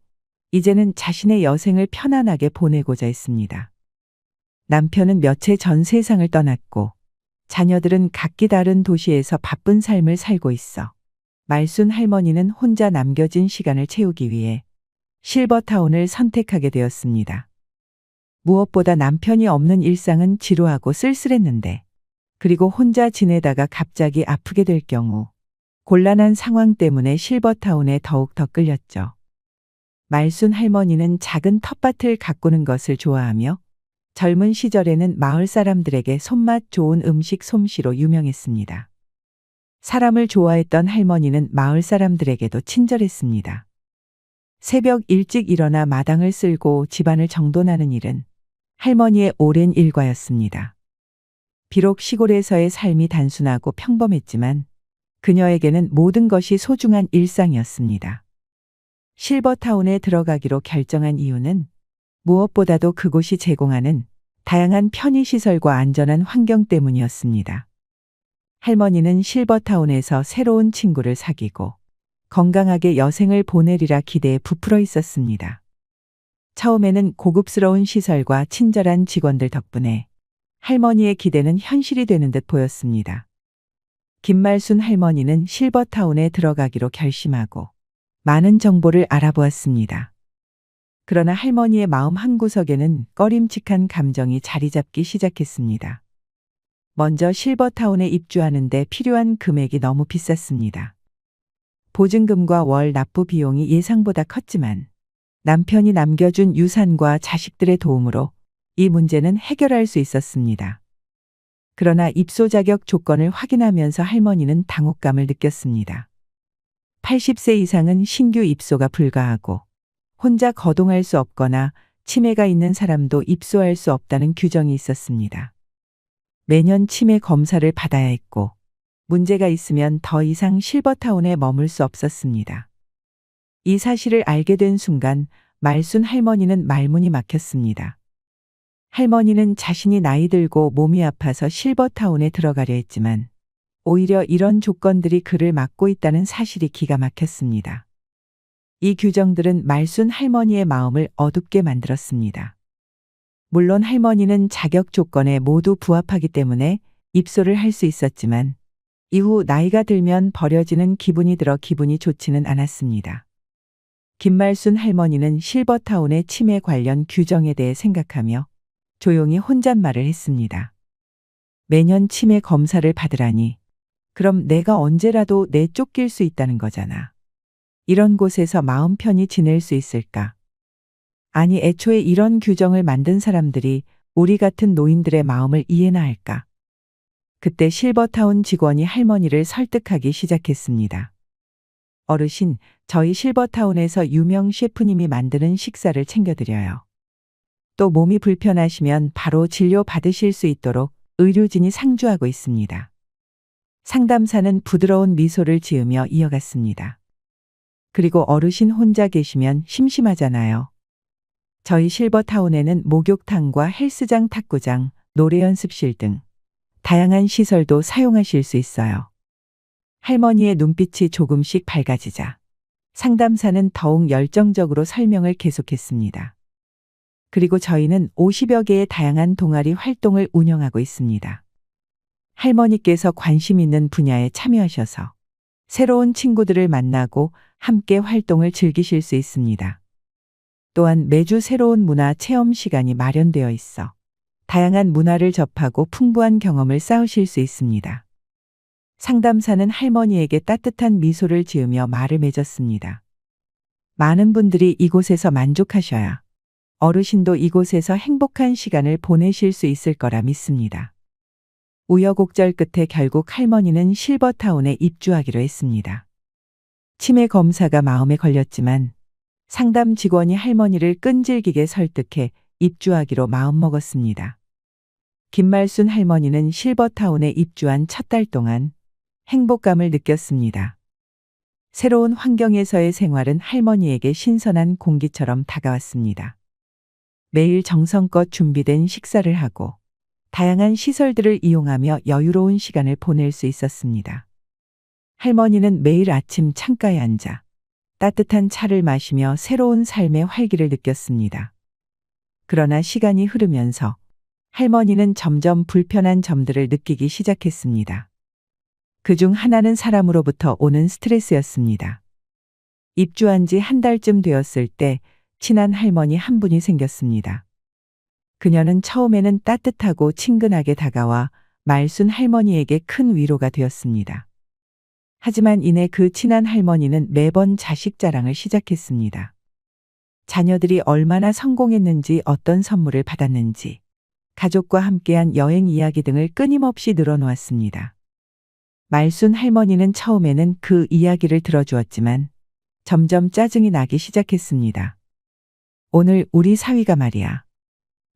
이제는 자신의 여생을 편안하게 보내고자 했습니다. 남편은 몇 해 전 세상을 떠났고 자녀들은 각기 다른 도시에서 바쁜 삶을 살고 있어 말순 할머니는 혼자 남겨진 시간을 채우기 위해 실버타운을 선택하게 되었습니다. 무엇보다 남편이 없는 일상은 지루하고 쓸쓸했는데, 그리고 혼자 지내다가 갑자기 아프게 될 경우 곤란한 상황 때문에 실버타운에 더욱 더 끌렸죠. 말순 할머니는 작은 텃밭을 가꾸는 것을 좋아하며 젊은 시절에는 마을 사람들에게 손맛 좋은 음식 솜씨로 유명했습니다. 사람을 좋아했던 할머니는 마을 사람들에게도 친절했습니다. 새벽 일찍 일어나 마당을 쓸고 집안을 정돈하는 일은 할머니의 오랜 일과였습니다. 비록 시골에서의 삶이 단순하고 평범했지만 그녀에게는 모든 것이 소중한 일상이었습니다. 실버타운에 들어가기로 결정한 이유는 무엇보다도 그곳이 제공하는 다양한 편의시설과 안전한 환경 때문이었습니다. 할머니는 실버타운에서 새로운 친구를 사귀고 건강하게 여생을 보내리라 기대에 부풀어 있었습니다. 처음에는 고급스러운 시설과 친절한 직원들 덕분에 할머니의 기대는 현실이 되는 듯 보였습니다. 김말순 할머니는 실버타운에 들어가기로 결심하고 많은 정보를 알아보았습니다. 그러나 할머니의 마음 한구석에는 꺼림칙한 감정이 자리 잡기 시작했습니다. 먼저 실버타운에 입주하는 데 필요한 금액이 너무 비쌌습니다. 보증금과 월 납부 비용이 예상보다 컸지만 남편이 남겨준 유산과 자식들의 도움으로 이 문제는 해결할 수 있었습니다. 그러나 입소 자격 조건을 확인하면서 할머니는 당혹감을 느꼈습니다. 80세 이상은 신규 입소가 불가하고 혼자 거동할 수 없거나 치매가 있는 사람도 입소할 수 없다는 규정이 있었습니다. 매년 치매 검사를 받아야 했고 문제가 있으면 더 이상 실버타운에 머물 수 없었습니다. 이 사실을 알게 된 순간 말순 할머니는 말문이 막혔습니다. 할머니는 자신이 나이 들고 몸이 아파서 실버타운에 들어가려 했지만 오히려 이런 조건들이 그를 막고 있다는 사실이 기가 막혔습니다. 이 규정들은 말순 할머니의 마음을 어둡게 만들었습니다. 물론 할머니는 자격 조건에 모두 부합하기 때문에 입소를 할 수 있었지만 이후 나이가 들면 버려지는 기분이 들어 기분이 좋지는 않았습니다. 김말순 할머니는 실버타운의 치매 관련 규정에 대해 생각하며 조용히 혼잣말을 했습니다. 매년 치매 검사를 받으라니 그럼 내가 언제라도 내쫓길 수 있다는 거잖아. 이런 곳에서 마음 편히 지낼 수 있을까? 아니 애초에 이런 규정을 만든 사람들이 우리 같은 노인들의 마음을 이해나 할까? 그때 실버타운 직원이 할머니를 설득하기 시작했습니다. 어르신, 저희 실버타운에서 유명 셰프님이 만드는 식사를 챙겨드려요. 또 몸이 불편하시면 바로 진료 받으실 수 있도록 의료진이 상주하고 있습니다. 상담사는 부드러운 미소를 지으며 이어갔습니다. 그리고 어르신 혼자 계시면 심심하잖아요. 저희 실버타운에는 목욕탕과 헬스장, 탁구장, 노래 연습실 등 다양한 시설도 사용하실 수 있어요. 할머니의 눈빛이 조금씩 밝아지자 상담사는 더욱 열정적으로 설명을 계속했습니다. 그리고 저희는 50여 개의 다양한 동아리 활동을 운영하고 있습니다. 할머니께서 관심 있는 분야에 참여하셔서 새로운 친구들을 만나고 함께 활동을 즐기실 수 있습니다. 또한 매주 새로운 문화 체험 시간이 마련되어 있어 다양한 문화를 접하고 풍부한 경험을 쌓으실 수 있습니다. 상담사는 할머니에게 따뜻한 미소를 지으며 말을 맺었습니다. 많은 분들이 이곳에서 만족하셔야 어르신도 이곳에서 행복한 시간을 보내실 수 있을 거라 믿습니다. 우여곡절 끝에 결국 할머니는 실버타운에 입주하기로 했습니다. 치매 검사가 마음에 걸렸지만 상담 직원이 할머니를 끈질기게 설득해 입주하기로 마음먹었습니다. 김말순 할머니는 실버타운에 입주한 첫 달 동안 행복감을 느꼈습니다. 새로운 환경에서의 생활은 할머니에게 신선한 공기처럼 다가왔습니다. 매일 정성껏 준비된 식사를 하고 다양한 시설들을 이용하며 여유로운 시간을 보낼 수 있었습니다. 할머니는 매일 아침 창가에 앉아 따뜻한 차를 마시며 새로운 삶의 활기를 느꼈습니다. 그러나 시간이 흐르면서 할머니는 점점 불편한 점들을 느끼기 시작했습니다. 그중 하나는 사람으로부터 오는 스트레스였습니다. 입주한 지 한 달쯤 되었을 때 친한 할머니 한 분이 생겼습니다. 그녀는 처음에는 따뜻하고 친근하게 다가와 말순 할머니에게 큰 위로가 되었습니다. 하지만 이내 그 친한 할머니는 매번 자식 자랑을 시작했습니다. 자녀들이 얼마나 성공했는지, 어떤 선물을 받았는지, 가족과 함께한 여행 이야기 등을 끊임없이 늘어놓았습니다. 말순 할머니는 처음에는 그 이야기를 들어주었지만 점점 짜증이 나기 시작했습니다. 오늘 우리 사위가 말이야.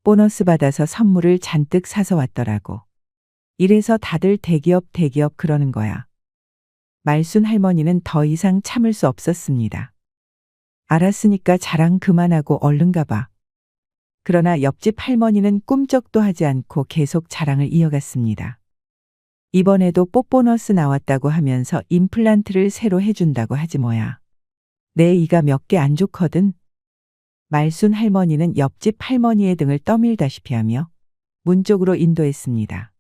보너스 받아서 선물을 잔뜩 사서 왔더라고. 이래서 다들 대기업 그러는 거야. 말순 할머니는 더 이상 참을 수 없었습니다. 알았으니까 자랑 그만하고 얼른 가봐. 그러나 옆집 할머니는 꿈쩍도 하지 않고 계속 자랑을 이어갔습니다. 이번에도 뽀보너스 나왔다고 하면서 임플란트를 새로 해준다고 하지 뭐야. 내 이가 몇 개 안 좋거든. 말순 할머니는 옆집 할머니의 등을 떠밀다시피 하며 문 쪽으로 인도했습니다.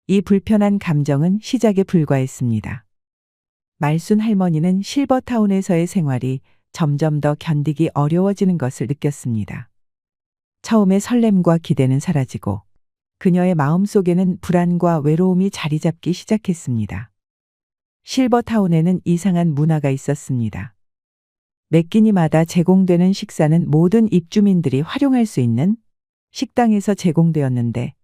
이 불편한 감정은 시작에 불과했습니다. 말순 할머니는 실버타운에서의 생활이 점점 더 견디기 어려워지는 것을 느꼈습니다. 처음에 설렘과 기대는 사라지고 그녀의 마음속에는 불안과 외로움이 자리 잡기 시작했습니다. 실버타운에는 이상한 문화가 있었습니다. 매 끼니마다 제공되는 식사는 모든 입주민들이 활용할 수 있는 식당에서 제공되었는데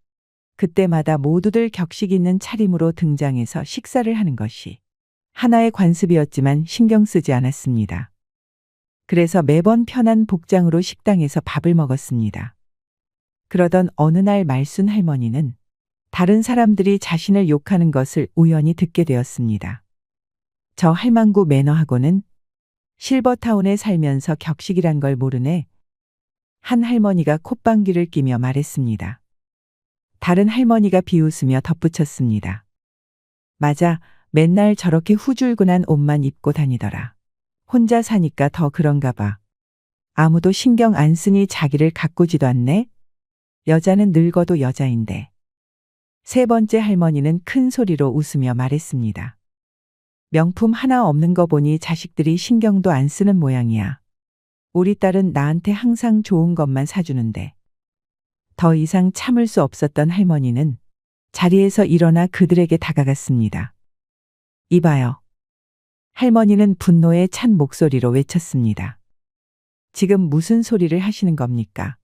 그때마다 모두들 격식 있는 차림으로 등장해서 식사를 하는 것이 하나의 관습이었지만 신경 쓰지 않았습니다. 그래서 매번 편한 복장으로 식당에서 밥을 먹었습니다. 그러던 어느 날 말순 할머니는 다른 사람들이 자신을 욕하는 것을 우연히 듣게 되었습니다. 저 할망구 매너하고는 실버타운에 살면서 격식이란 걸 모르네. 한 할머니가 콧방귀를 끼며 말했습니다. 다른 할머니가 비웃으며 덧붙였습니다. 맞아, 맨날 저렇게 후줄근한 옷만 입고 다니더라. 혼자 사니까 더 그런가 봐. 아무도 신경 안 쓰니 자기를 가꾸지도 않네. 여자는 늙어도 여자인데. 세 번째 할머니는 큰 소리로 웃으며 말했습니다. 명품 하나 없는 거 보니 자식들이 신경도 안 쓰는 모양이야. 우리 딸은 나한테 항상 좋은 것만 사주는데. 더 이상 참을 수 없었던 할머니는 자리에서 일어나 그들에게 다가갔습니다. 이봐요. 할머니는 분노에 찬 목소리로 외쳤습니다. 지금 무슨 소리를 하시는 겁니까?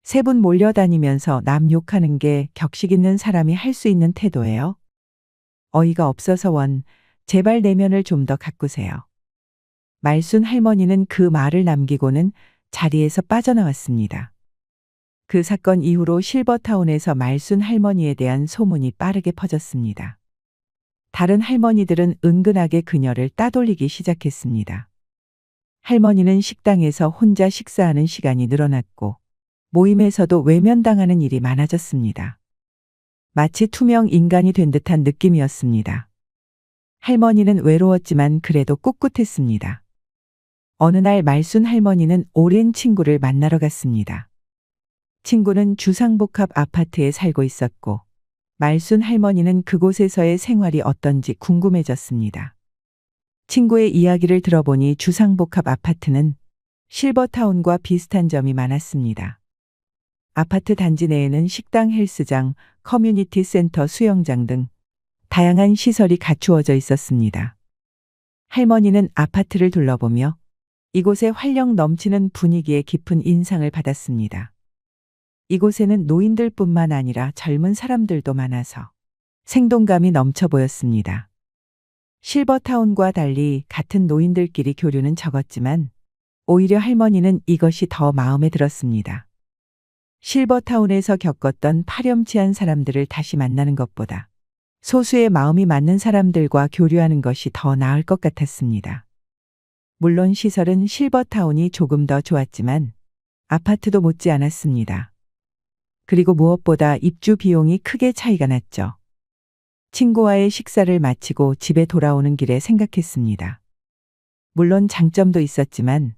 세 분 몰려다니면서 남 욕하는 게 격식 있는 사람이 할 수 있는 태도예요? 어이가 없어서 제발 내면을 좀 더 가꾸세요. 말순 할머니는 그 말을 남기고는 자리에서 빠져나왔습니다. 그 사건 이후로 실버타운에서 말순 할머니에 대한 소문이 빠르게 퍼졌습니다. 다른 할머니들은 은근하게 그녀를 따돌리기 시작했습니다. 할머니는 식당에서 혼자 식사하는 시간이 늘어났고 모임에서도 외면당하는 일이 많아졌습니다. 마치 투명 인간이 된 듯한 느낌이었습니다. 할머니는 외로웠지만 그래도 꿋꿋했습니다. 어느 날 말순 할머니는 오랜 친구를 만나러 갔습니다. 친구는 주상복합 아파트에 살고 있었고 말순 할머니는 그곳에서의 생활이 어떤지 궁금해졌습니다. 친구의 이야기를 들어보니 주상복합 아파트는 실버타운과 비슷한 점이 많았습니다. 아파트 단지 내에는 식당, 헬스장, 커뮤니티 센터, 수영장 등 다양한 시설이 갖추어져 있었습니다. 할머니는 아파트를 둘러보며 이곳의 활력 넘치는 분위기에 깊은 인상을 받았습니다. 이곳에는 노인들뿐만 아니라 젊은 사람들도 많아서 생동감이 넘쳐 보였습니다. 실버타운과 달리 같은 노인들끼리 교류는 적었지만 오히려 할머니는 이것이 더 마음에 들었습니다. 실버타운에서 겪었던 파렴치한 사람들을 다시 만나는 것보다 소수의 마음이 맞는 사람들과 교류하는 것이 더 나을 것 같았습니다. 물론 시설은 실버타운이 조금 더 좋았지만 아파트도 못지 않았습니다. 그리고 무엇보다 입주 비용이 크게 차이가 났죠. 친구와의 식사를 마치고 집에 돌아오는 길에 생각했습니다. 물론 장점도 있었지만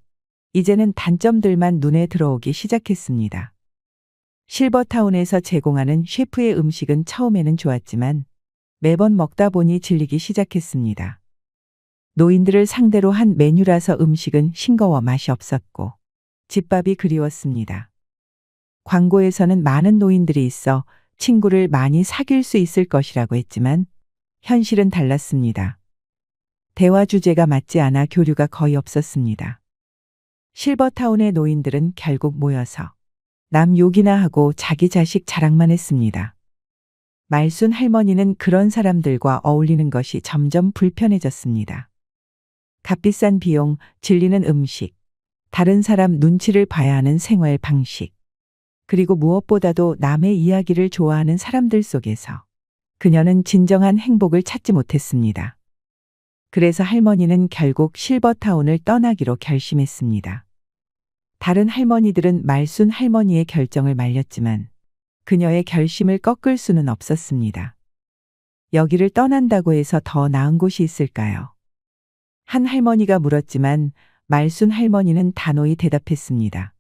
이제는 단점들만 눈에 들어오기 시작했습니다. 실버타운에서 제공하는 셰프의 음식은 처음에는 좋았지만 매번 먹다 보니 질리기 시작했습니다. 노인들을 상대로 한 메뉴라서 음식은 싱거워 맛이 없었고 집밥이 그리웠습니다. 광고에서는 많은 노인들이 있어 친구를 많이 사귈 수 있을 것이라고 했지만 현실은 달랐습니다. 대화 주제가 맞지 않아 교류가 거의 없었습니다. 실버타운의 노인들은 결국 모여서 남 욕이나 하고 자기 자식 자랑만 했습니다. 말순 할머니는 그런 사람들과 어울리는 것이 점점 불편해졌습니다. 값비싼 비용, 질리는 음식, 다른 사람 눈치를 봐야 하는 생활 방식, 그리고 무엇보다도 남의 이야기를 좋아하는 사람들 속에서 그녀는 진정한 행복을 찾지 못했습니다. 그래서 할머니는 결국 실버타운을 떠나기로 결심했습니다. 다른 할머니들은 말순 할머니의 결정을 말렸지만 그녀의 결심을 꺾을 수는 없었습니다. 여기를 떠난다고 해서 더 나은 곳이 있을까요? 한 할머니가 물었지만 말순 할머니는 단호히 대답했습니다.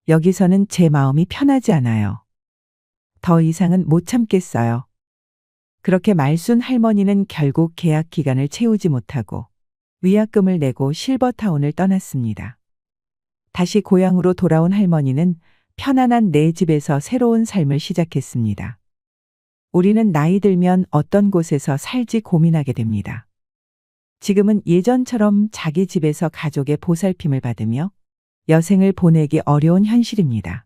여기서는 제 마음이 편하지 않아요. 더 이상은 못 참겠어요. 그렇게 말순 할머니는 결국 계약 기간을 채우지 못하고 위약금을 내고 실버타운을 떠났습니다. 다시 고향으로 돌아온 할머니는 편안한 내 집에서 새로운 삶을 시작했습니다. 우리는 나이 들면 어떤 곳에서 살지 고민하게 됩니다. 지금은 예전처럼 자기 집에서 가족의 보살핌을 받으며 여생을 보내기 어려운 현실입니다.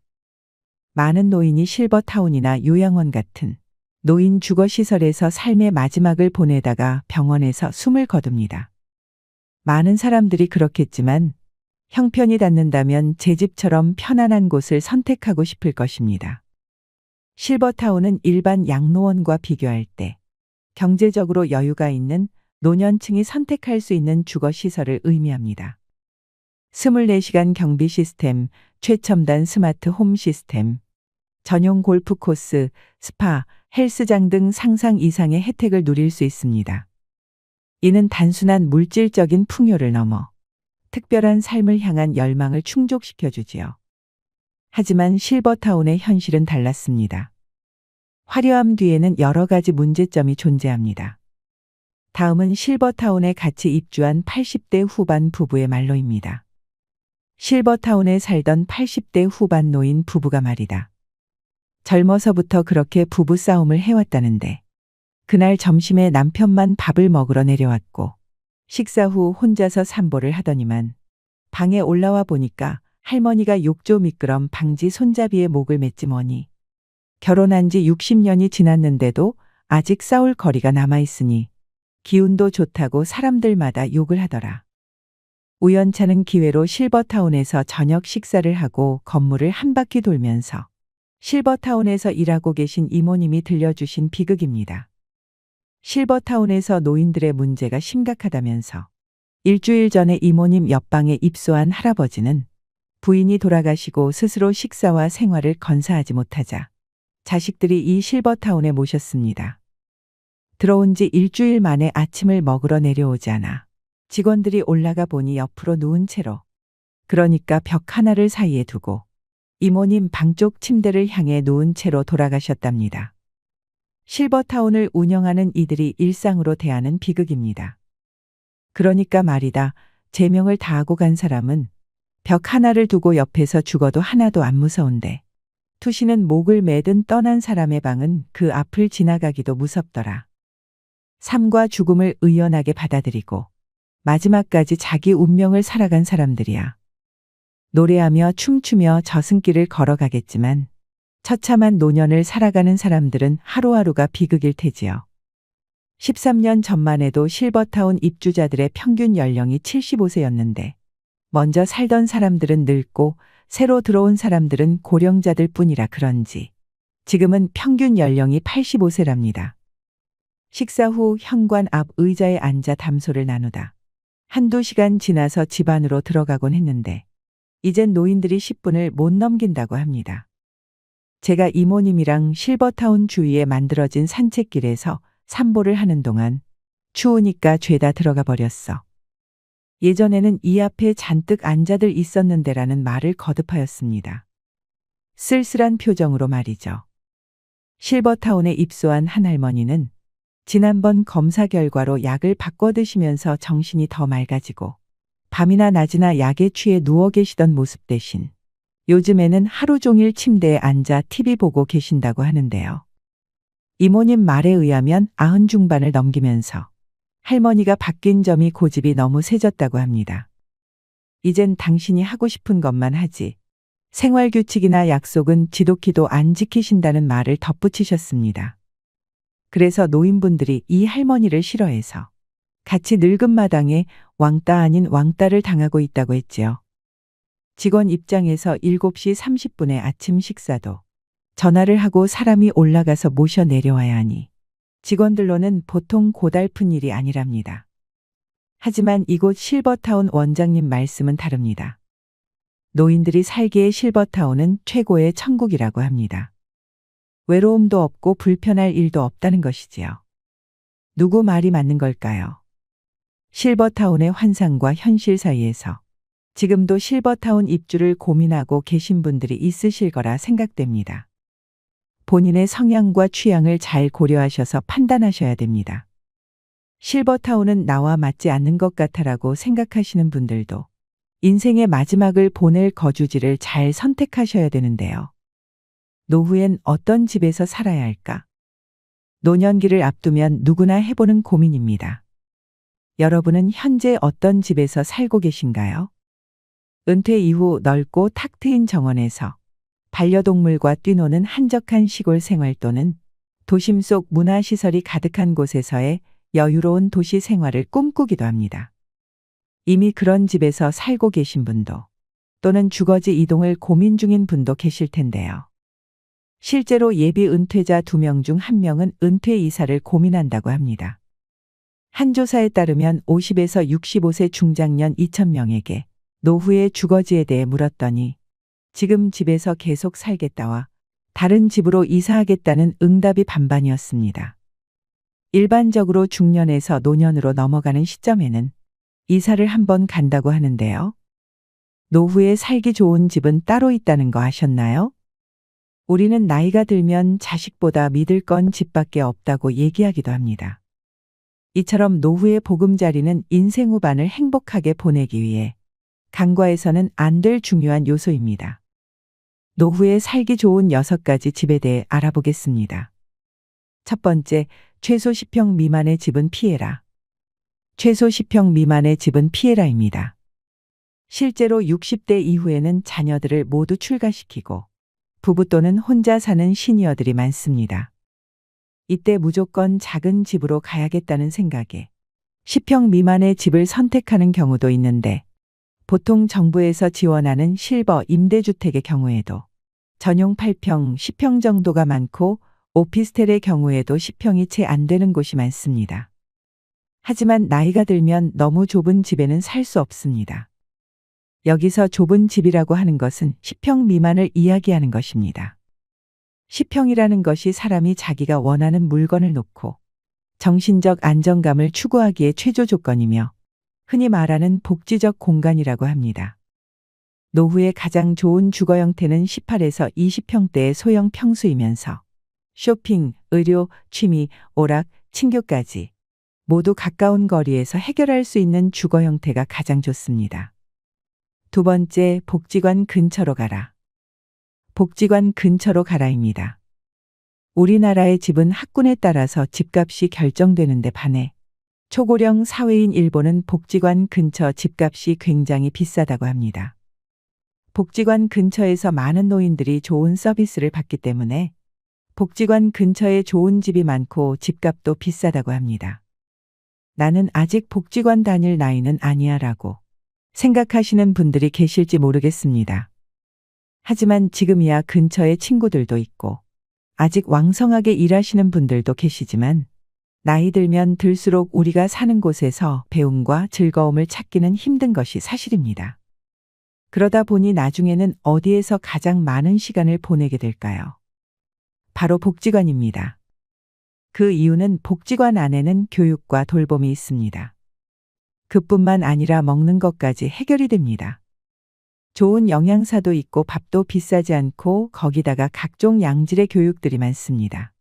많은 노인이 실버타운이나 요양원 같은 노인 주거시설에서 삶의 마지막을 보내다가 병원에서 숨을 거둡니다. 많은 사람들이 그렇겠지만 형편이 닿는다면 제 집처럼 편안한 곳을 선택하고 싶을 것입니다. 실버타운은 일반 양로원과 비교할 때 경제적으로 여유가 있는 노년층이 선택할 수 있는 주거시설을 의미합니다. 24시간 경비 시스템, 최첨단 스마트 홈 시스템, 전용 골프 코스, 스파, 헬스장 등 상상 이상의 혜택을 누릴 수 있습니다. 이는 단순한 물질적인 풍요를 넘어 특별한 삶을 향한 열망을 충족시켜주지요. 하지만 실버타운의 현실은 달랐습니다. 화려함 뒤에는 여러 가지 문제점이 존재합니다. 다음은 실버타운에 같이 입주한 80대 후반 부부의 말로입니다. 실버타운에 살던 80대 후반 노인 부부가 말이다. 젊어서부터 그렇게 부부 싸움을 해왔다는데 그날 점심에 남편만 밥을 먹으러 내려왔고 식사 후 혼자서 산보를 하더니만 방에 올라와 보니까 할머니가 욕조 미끄럼 방지 손잡이에 목을 맸지 뭐니. 결혼한 지 60년이 지났는데도 아직 싸울 거리가 남아있으니 기운도 좋다고 사람들마다 욕을 하더라. 우연찮은 기회로 실버타운에서 저녁 식사를 하고 건물을 한 바퀴 돌면서 실버타운에서 일하고 계신 이모님이 들려주신 비극입니다. 실버타운에서 노인들의 문제가 심각하다면서 일주일 전에 이모님 옆방에 입소한 할아버지는 부인이 돌아가시고 스스로 식사와 생활을 건사하지 못하자 자식들이 이 실버타운에 모셨습니다. 들어온 지 일주일 만에 아침을 먹으러 내려오지 않아 직원들이 올라가 보니 옆으로 누운 채로, 그러니까 벽 하나를 사이에 두고 이모님 방 쪽 침대를 향해 누운 채로 돌아가셨답니다. 실버타운을 운영하는 이들이 일상으로 대하는 비극입니다. 그러니까 말이다, 제명을 다하고 간 사람은 벽 하나를 두고 옆에서 죽어도 하나도 안 무서운데 투시는 목을 매든 떠난 사람의 방은 그 앞을 지나가기도 무섭더라. 삶과 죽음을 의연하게 받아들이고 마지막까지 자기 운명을 살아간 사람들이야. 노래하며 춤추며 저승길을 걸어가겠지만 처참한 노년을 살아가는 사람들은 하루하루가 비극일 테지요. 13년 전만 해도 실버타운 입주자들의 평균 연령이 75세였는데 먼저 살던 사람들은 늙고 새로 들어온 사람들은 고령자들 뿐이라 그런지 지금은 평균 연령이 85세랍니다. 식사 후 현관 앞 의자에 앉아 담소를 나누다 한두 시간 지나서 집 안으로 들어가곤 했는데 이젠 노인들이 10분을 못 넘긴다고 합니다. 제가 이모님이랑 실버타운 주위에 만들어진 산책길에서 산보를 하는 동안 추우니까 죄다 들어가 버렸어. 예전에는 이 앞에 잔뜩 앉아들 있었는데라는 말을 거듭하였습니다. 쓸쓸한 표정으로 말이죠. 실버타운에 입소한 한 할머니는 지난번 검사 결과로 약을 바꿔 드시면서 정신이 더 맑아지고 밤이나 낮이나 약에 취해 누워 계시던 모습 대신 요즘에는 하루 종일 침대에 앉아 TV 보고 계신다고 하는데요. 이모님 말에 의하면 40 중반을 넘기면서 할머니가 바뀐 점이 고집이 너무 세졌다고 합니다. 이젠 당신이 하고 싶은 것만 하지. 생활 규칙이나 약속은 지독히도 안 지키신다는 말을 덧붙이셨습니다. 그래서 노인분들이 이 할머니를 싫어해서 같이 늙은 마당에 왕따 아닌 왕따를 당하고 있다고 했지요. 직원 입장에서 7시 30분에 아침 식사도 전화를 하고 사람이 올라가서 모셔 내려와야 하니 직원들로는 보통 고달픈 일이 아니랍니다. 하지만 이곳 실버타운 원장님 말씀은 다릅니다. 노인들이 살기에 실버타운은 최고의 천국이라고 합니다. 외로움도 없고 불편할 일도 없다는 것이지요. 누구 말이 맞는 걸까요? 실버타운의 환상과 현실 사이에서 지금도 실버타운 입주를 고민하고 계신 분들이 있으실 거라 생각됩니다. 본인의 성향과 취향을 잘 고려하셔서 판단하셔야 됩니다. 실버타운은 나와 맞지 않는 것 같아라고 생각하시는 분들도 인생의 마지막을 보낼 거주지를 잘 선택하셔야 되는데요. 노후엔 어떤 집에서 살아야 할까? 노년기를 앞두면 누구나 해보는 고민입니다. 여러분은 현재 어떤 집에서 살고 계신가요? 은퇴 이후 넓고 탁 트인 정원에서 반려동물과 뛰노는 한적한 시골 생활 또는 도심 속 문화시설이 가득한 곳에서의 여유로운 도시 생활을 꿈꾸기도 합니다. 이미 그런 집에서 살고 계신 분도 또는 주거지 이동을 고민 중인 분도 계실 텐데요. 실제로 예비 은퇴자 2명 중 1명은 은퇴 이사를 고민한다고 합니다. 한 조사에 따르면 50에서 65세 중장년 2,000명에게 노후의 주거지에 대해 물었더니 지금 집에서 계속 살겠다와 다른 집으로 이사하겠다는 응답이 반반이었습니다. 일반적으로 중년에서 노년으로 넘어가는 시점에는 이사를 한번 간다고 하는데요. 노후에 살기 좋은 집은 따로 있다는 거 아셨나요? 우리는 나이가 들면 자식보다 믿을 건 집밖에 없다고 얘기하기도 합니다. 이처럼 노후의 보금자리는 인생 후반을 행복하게 보내기 위해 간과해서는 안 될 중요한 요소입니다. 노후에 살기 좋은 6가지 집에 대해 알아보겠습니다. 첫 번째, 최소 10평 미만의 집은 피해라. 최소 10평 미만의 집은 피해라입니다. 실제로 60대 이후에는 자녀들을 모두 출가시키고 부부 또는 혼자 사는 시니어들이 많습니다. 이때 무조건 작은 집으로 가야겠다는 생각에 10평 미만의 집을 선택하는 경우도 있는데 보통 정부에서 지원하는 실버 임대주택의 경우에도 전용 8평, 10평 정도가 많고 오피스텔의 경우에도 10평이 채 안 되는 곳이 많습니다. 하지만 나이가 들면 너무 좁은 집에는 살 수 없습니다. 여기서 좁은 집이라고 하는 것은 10평 미만을 이야기하는 것입니다. 10평이라는 것이 사람이 자기가 원하는 물건을 놓고 정신적 안정감을 추구하기에 최저 조건이며 흔히 말하는 복지적 공간이라고 합니다. 노후의 가장 좋은 주거 형태는 18에서 20평대의 소형 평수이면서 쇼핑, 의료, 취미, 오락, 친교까지 모두 가까운 거리에서 해결할 수 있는 주거 형태가 가장 좋습니다. 두 번째, 복지관 근처로 가라. 복지관 근처로 가라입니다. 우리나라의 집은 학군에 따라서 집값이 결정되는데 반해 초고령 사회인 일본은 복지관 근처 집값이 굉장히 비싸다고 합니다. 복지관 근처에서 많은 노인들이 좋은 서비스를 받기 때문에 복지관 근처에 좋은 집이 많고 집값도 비싸다고 합니다. 나는 아직 복지관 다닐 나이는 아니야 라고 생각하시는 분들이 계실지 모르겠습니다. 하지만 지금이야 근처에 친구들도 있고 아직 왕성하게 일하시는 분들도 계시지만 나이 들면 들수록 우리가 사는 곳에서 배움과 즐거움을 찾기는 힘든 것이 사실입니다. 그러다 보니 나중에는 어디에서 가장 많은 시간을 보내게 될까요? 바로 복지관입니다. 그 이유는 복지관 안에는 교육과 돌봄이 있습니다. 그뿐만 아니라 먹는 것까지 해결이 됩니다. 좋은 영양사도 있고 밥도 비싸지 않고 거기다가 각종 양질의 교육들이 많습니다.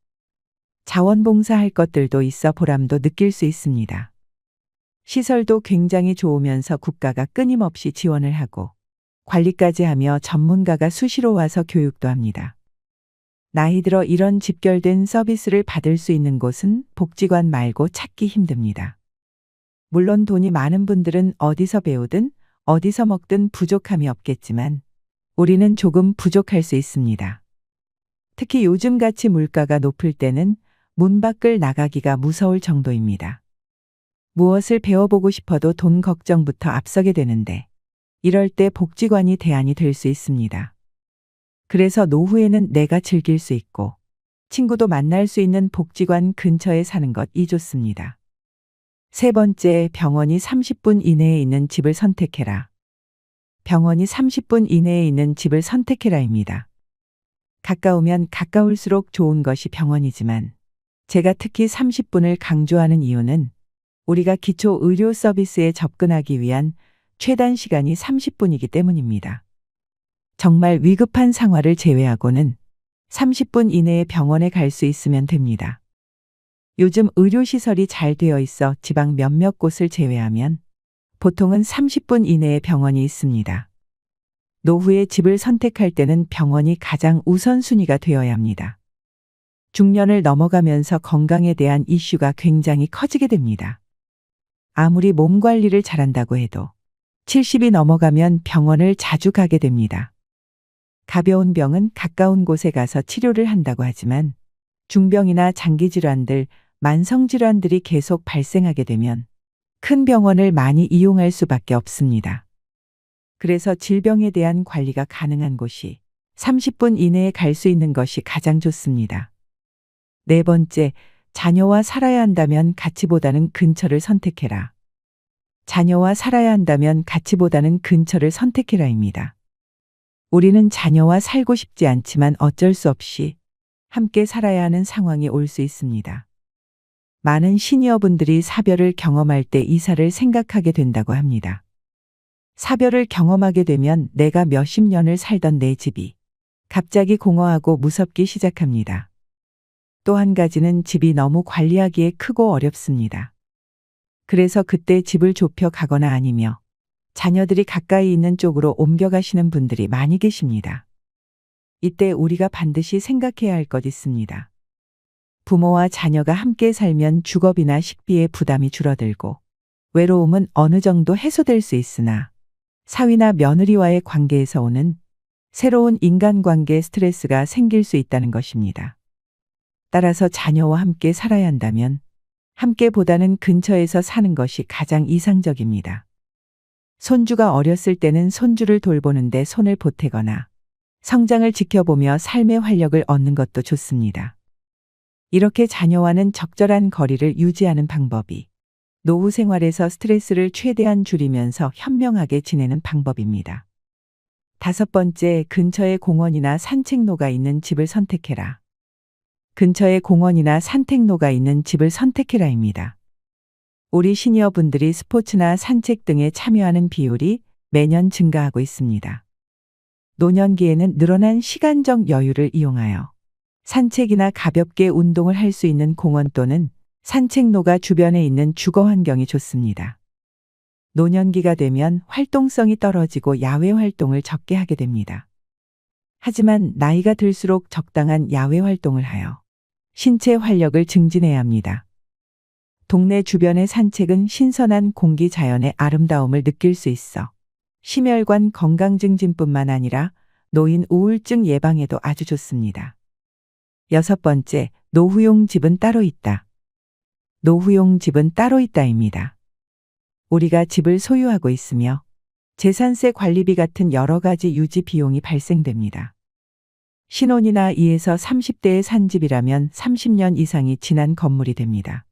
자원봉사할 것들도 있어 보람도 느낄 수 있습니다. 시설도 굉장히 좋으면서 국가가 끊임없이 지원을 하고 관리까지 하며 전문가가 수시로 와서 교육도 합니다. 나이 들어 이런 집결된 서비스를 받을 수 있는 곳은 복지관 말고 찾기 힘듭니다. 물론 돈이 많은 분들은 어디서 배우든 어디서 먹든 부족함이 없겠지만 우리는 조금 부족할 수 있습니다. 특히 요즘같이 물가가 높을 때는 문 밖을 나가기가 무서울 정도입니다. 무엇을 배워보고 싶어도 돈 걱정부터 앞서게 되는데 이럴 때 복지관이 대안이 될 수 있습니다. 그래서 노후에는 내가 즐길 수 있고 친구도 만날 수 있는 복지관 근처에 사는 것이 좋습니다. 세 번째, 병원이 30분 이내에 있는 집을 선택해라. 병원이 30분 이내에 있는 집을 선택해라입니다. 가까우면 가까울수록 좋은 것이 병원이지만 제가 특히 30분을 강조하는 이유는 우리가 기초 의료 서비스에 접근하기 위한 최단 시간이 30분이기 때문입니다. 정말 위급한 상황을 제외하고는 30분 이내에 병원에 갈 수 있으면 됩니다. 요즘 의료시설이 잘 되어 있어 지방 몇몇 곳을 제외하면 보통은 30분 이내에 병원이 있습니다. 노후에 집을 선택할 때는 병원이 가장 우선순위가 되어야 합니다. 중년을 넘어가면서 건강에 대한 이슈가 굉장히 커지게 됩니다. 아무리 몸 관리를 잘한다고 해도 70이 넘어가면 병원을 자주 가게 됩니다. 가벼운 병은 가까운 곳에 가서 치료를 한다고 하지만 중병이나 장기질환들, 만성질환들이 계속 발생하게 되면 큰 병원을 많이 이용할 수밖에 없습니다. 그래서 질병에 대한 관리가 가능한 곳이 30분 이내에 갈 수 있는 것이 가장 좋습니다. 네 번째, 자녀와 살아야 한다면 가치보다는 근처를 선택해라. 자녀와 살아야 한다면 가치보다는 근처를 선택해라입니다. 우리는 자녀와 살고 싶지 않지만 어쩔 수 없이 함께 살아야 하는 상황이 올 수 있습니다. 많은 시니어분들이 사별을 경험할 때 이사를 생각하게 된다고 합니다. 사별을 경험하게 되면 내가 몇십 년을 살던 내 집이 갑자기 공허하고 무섭기 시작합니다. 또 한 가지는 집이 너무 관리하기에 크고 어렵습니다. 그래서 그때 집을 좁혀 가거나 아니며 자녀들이 가까이 있는 쪽으로 옮겨가시는 분들이 많이 계십니다. 이때 우리가 반드시 생각해야 할 것 있습니다. 부모와 자녀가 함께 살면 주거비나 식비의 부담이 줄어들고 외로움은 어느 정도 해소될 수 있으나 사위나 며느리와의 관계에서 오는 새로운 인간관계 스트레스가 생길 수 있다는 것입니다. 따라서 자녀와 함께 살아야 한다면 함께보다는 근처에서 사는 것이 가장 이상적입니다. 손주가 어렸을 때는 손주를 돌보는데 손을 보태거나 성장을 지켜보며 삶의 활력을 얻는 것도 좋습니다. 이렇게 자녀와는 적절한 거리를 유지하는 방법이 노후 생활에서 스트레스를 최대한 줄이면서 현명하게 지내는 방법입니다. 다섯 번째, 근처에 공원이나 산책로가 있는 집을 선택해라. 근처에 공원이나 산책로가 있는 집을 선택해라입니다. 우리 시니어분들이 스포츠나 산책 등에 참여하는 비율이 매년 증가하고 있습니다. 노년기에는 늘어난 시간적 여유를 이용하여 산책이나 가볍게 운동을 할 수 있는 공원 또는 산책로가 주변에 있는 주거 환경이 좋습니다. 노년기가 되면 활동성이 떨어지고 야외 활동을 적게 하게 됩니다. 하지만 나이가 들수록 적당한 야외 활동을 하여 신체 활력을 증진해야 합니다. 동네 주변의 산책은 신선한 공기 자연의 아름다움을 느낄 수 있어 심혈관 건강 증진뿐만 아니라 노인 우울증 예방에도 아주 좋습니다. 여섯 번째, 노후용 집은 따로 있다. 노후용 집은 따로 있다입니다. 우리가 집을 소유하고 있으며 재산세 관리비 같은 여러 가지 유지 비용이 발생됩니다. 신혼이나 2에서 30대에 산 집이라면 30년 이상이 지난 건물이 됩니다.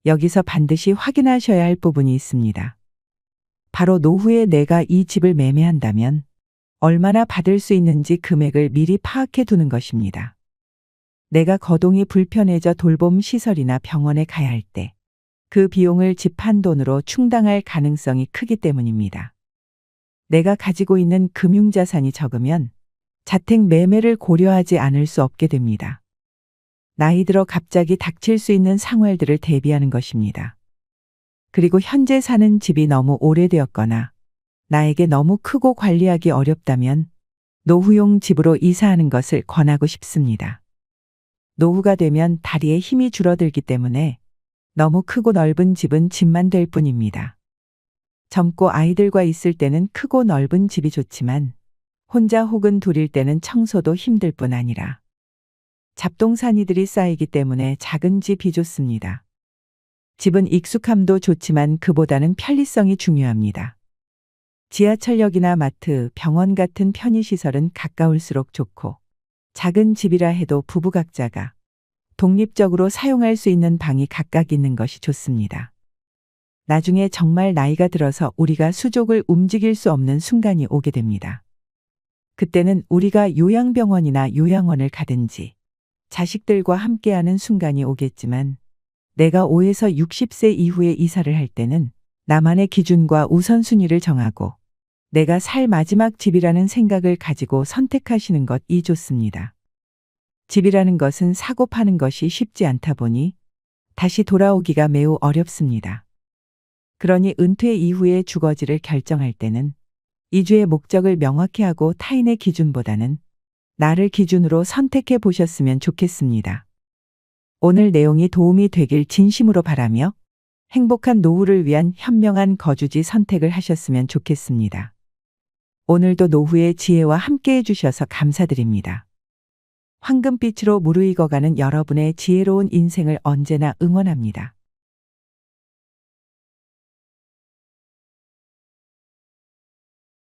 여기서 반드시 확인하셔야 할 부분이 있습니다. 바로 노후에 내가 이 집을 매매한다면 얼마나 받을 수 있는지 금액을 미리 파악해 두는 것입니다. 내가 거동이 불편해져 돌봄 시설이나 병원에 가야 할 때 그 비용을 집 한 돈으로 충당할 가능성이 크기 때문입니다. 내가 가지고 있는 금융자산이 적으면 자택 매매를 고려하지 않을 수 없게 됩니다. 나이 들어 갑자기 닥칠 수 있는 상황들을 대비하는 것입니다. 그리고 현재 사는 집이 너무 오래되었거나 나에게 너무 크고 관리하기 어렵다면 노후용 집으로 이사하는 것을 권하고 싶습니다. 노후가 되면 다리에 힘이 줄어들기 때문에 너무 크고 넓은 집은 집만 될 뿐입니다. 젊고 아이들과 있을 때는 크고 넓은 집이 좋지만 혼자 혹은 둘일 때는 청소도 힘들 뿐 아니라 잡동사니들이 쌓이기 때문에 작은 집이 좋습니다. 집은 익숙함도 좋지만 그보다는 편리성이 중요합니다. 지하철역이나 마트, 병원 같은 편의시설은 가까울수록 좋고 작은 집이라 해도 부부 각자가 독립적으로 사용할 수 있는 방이 각각 있는 것이 좋습니다. 나중에 정말 나이가 들어서 우리가 수족을 움직일 수 없는 순간이 오게 됩니다. 그때는 우리가 요양병원이나 요양원을 가든지 자식들과 함께하는 순간이 오겠지만 내가 5에서 60세 이후에 이사를 할 때는 나만의 기준과 우선순위를 정하고 내가 살 마지막 집이라는 생각을 가지고 선택하시는 것이 좋습니다. 집이라는 것은 사고 파는 것이 쉽지 않다 보니 다시 돌아오기가 매우 어렵습니다. 그러니 은퇴 이후에 주거지를 결정할 때는 이주의 목적을 명확히 하고 타인의 기준보다는 나를 기준으로 선택해 보셨으면 좋겠습니다. 오늘 내용이 도움이 되길 진심으로 바라며 행복한 노후를 위한 현명한 거주지 선택을 하셨으면 좋겠습니다. 오늘도 노후의 지혜와 함께 해주셔서 감사드립니다. 황금빛으로 무르익어가는 여러분의 지혜로운 인생을 언제나 응원합니다.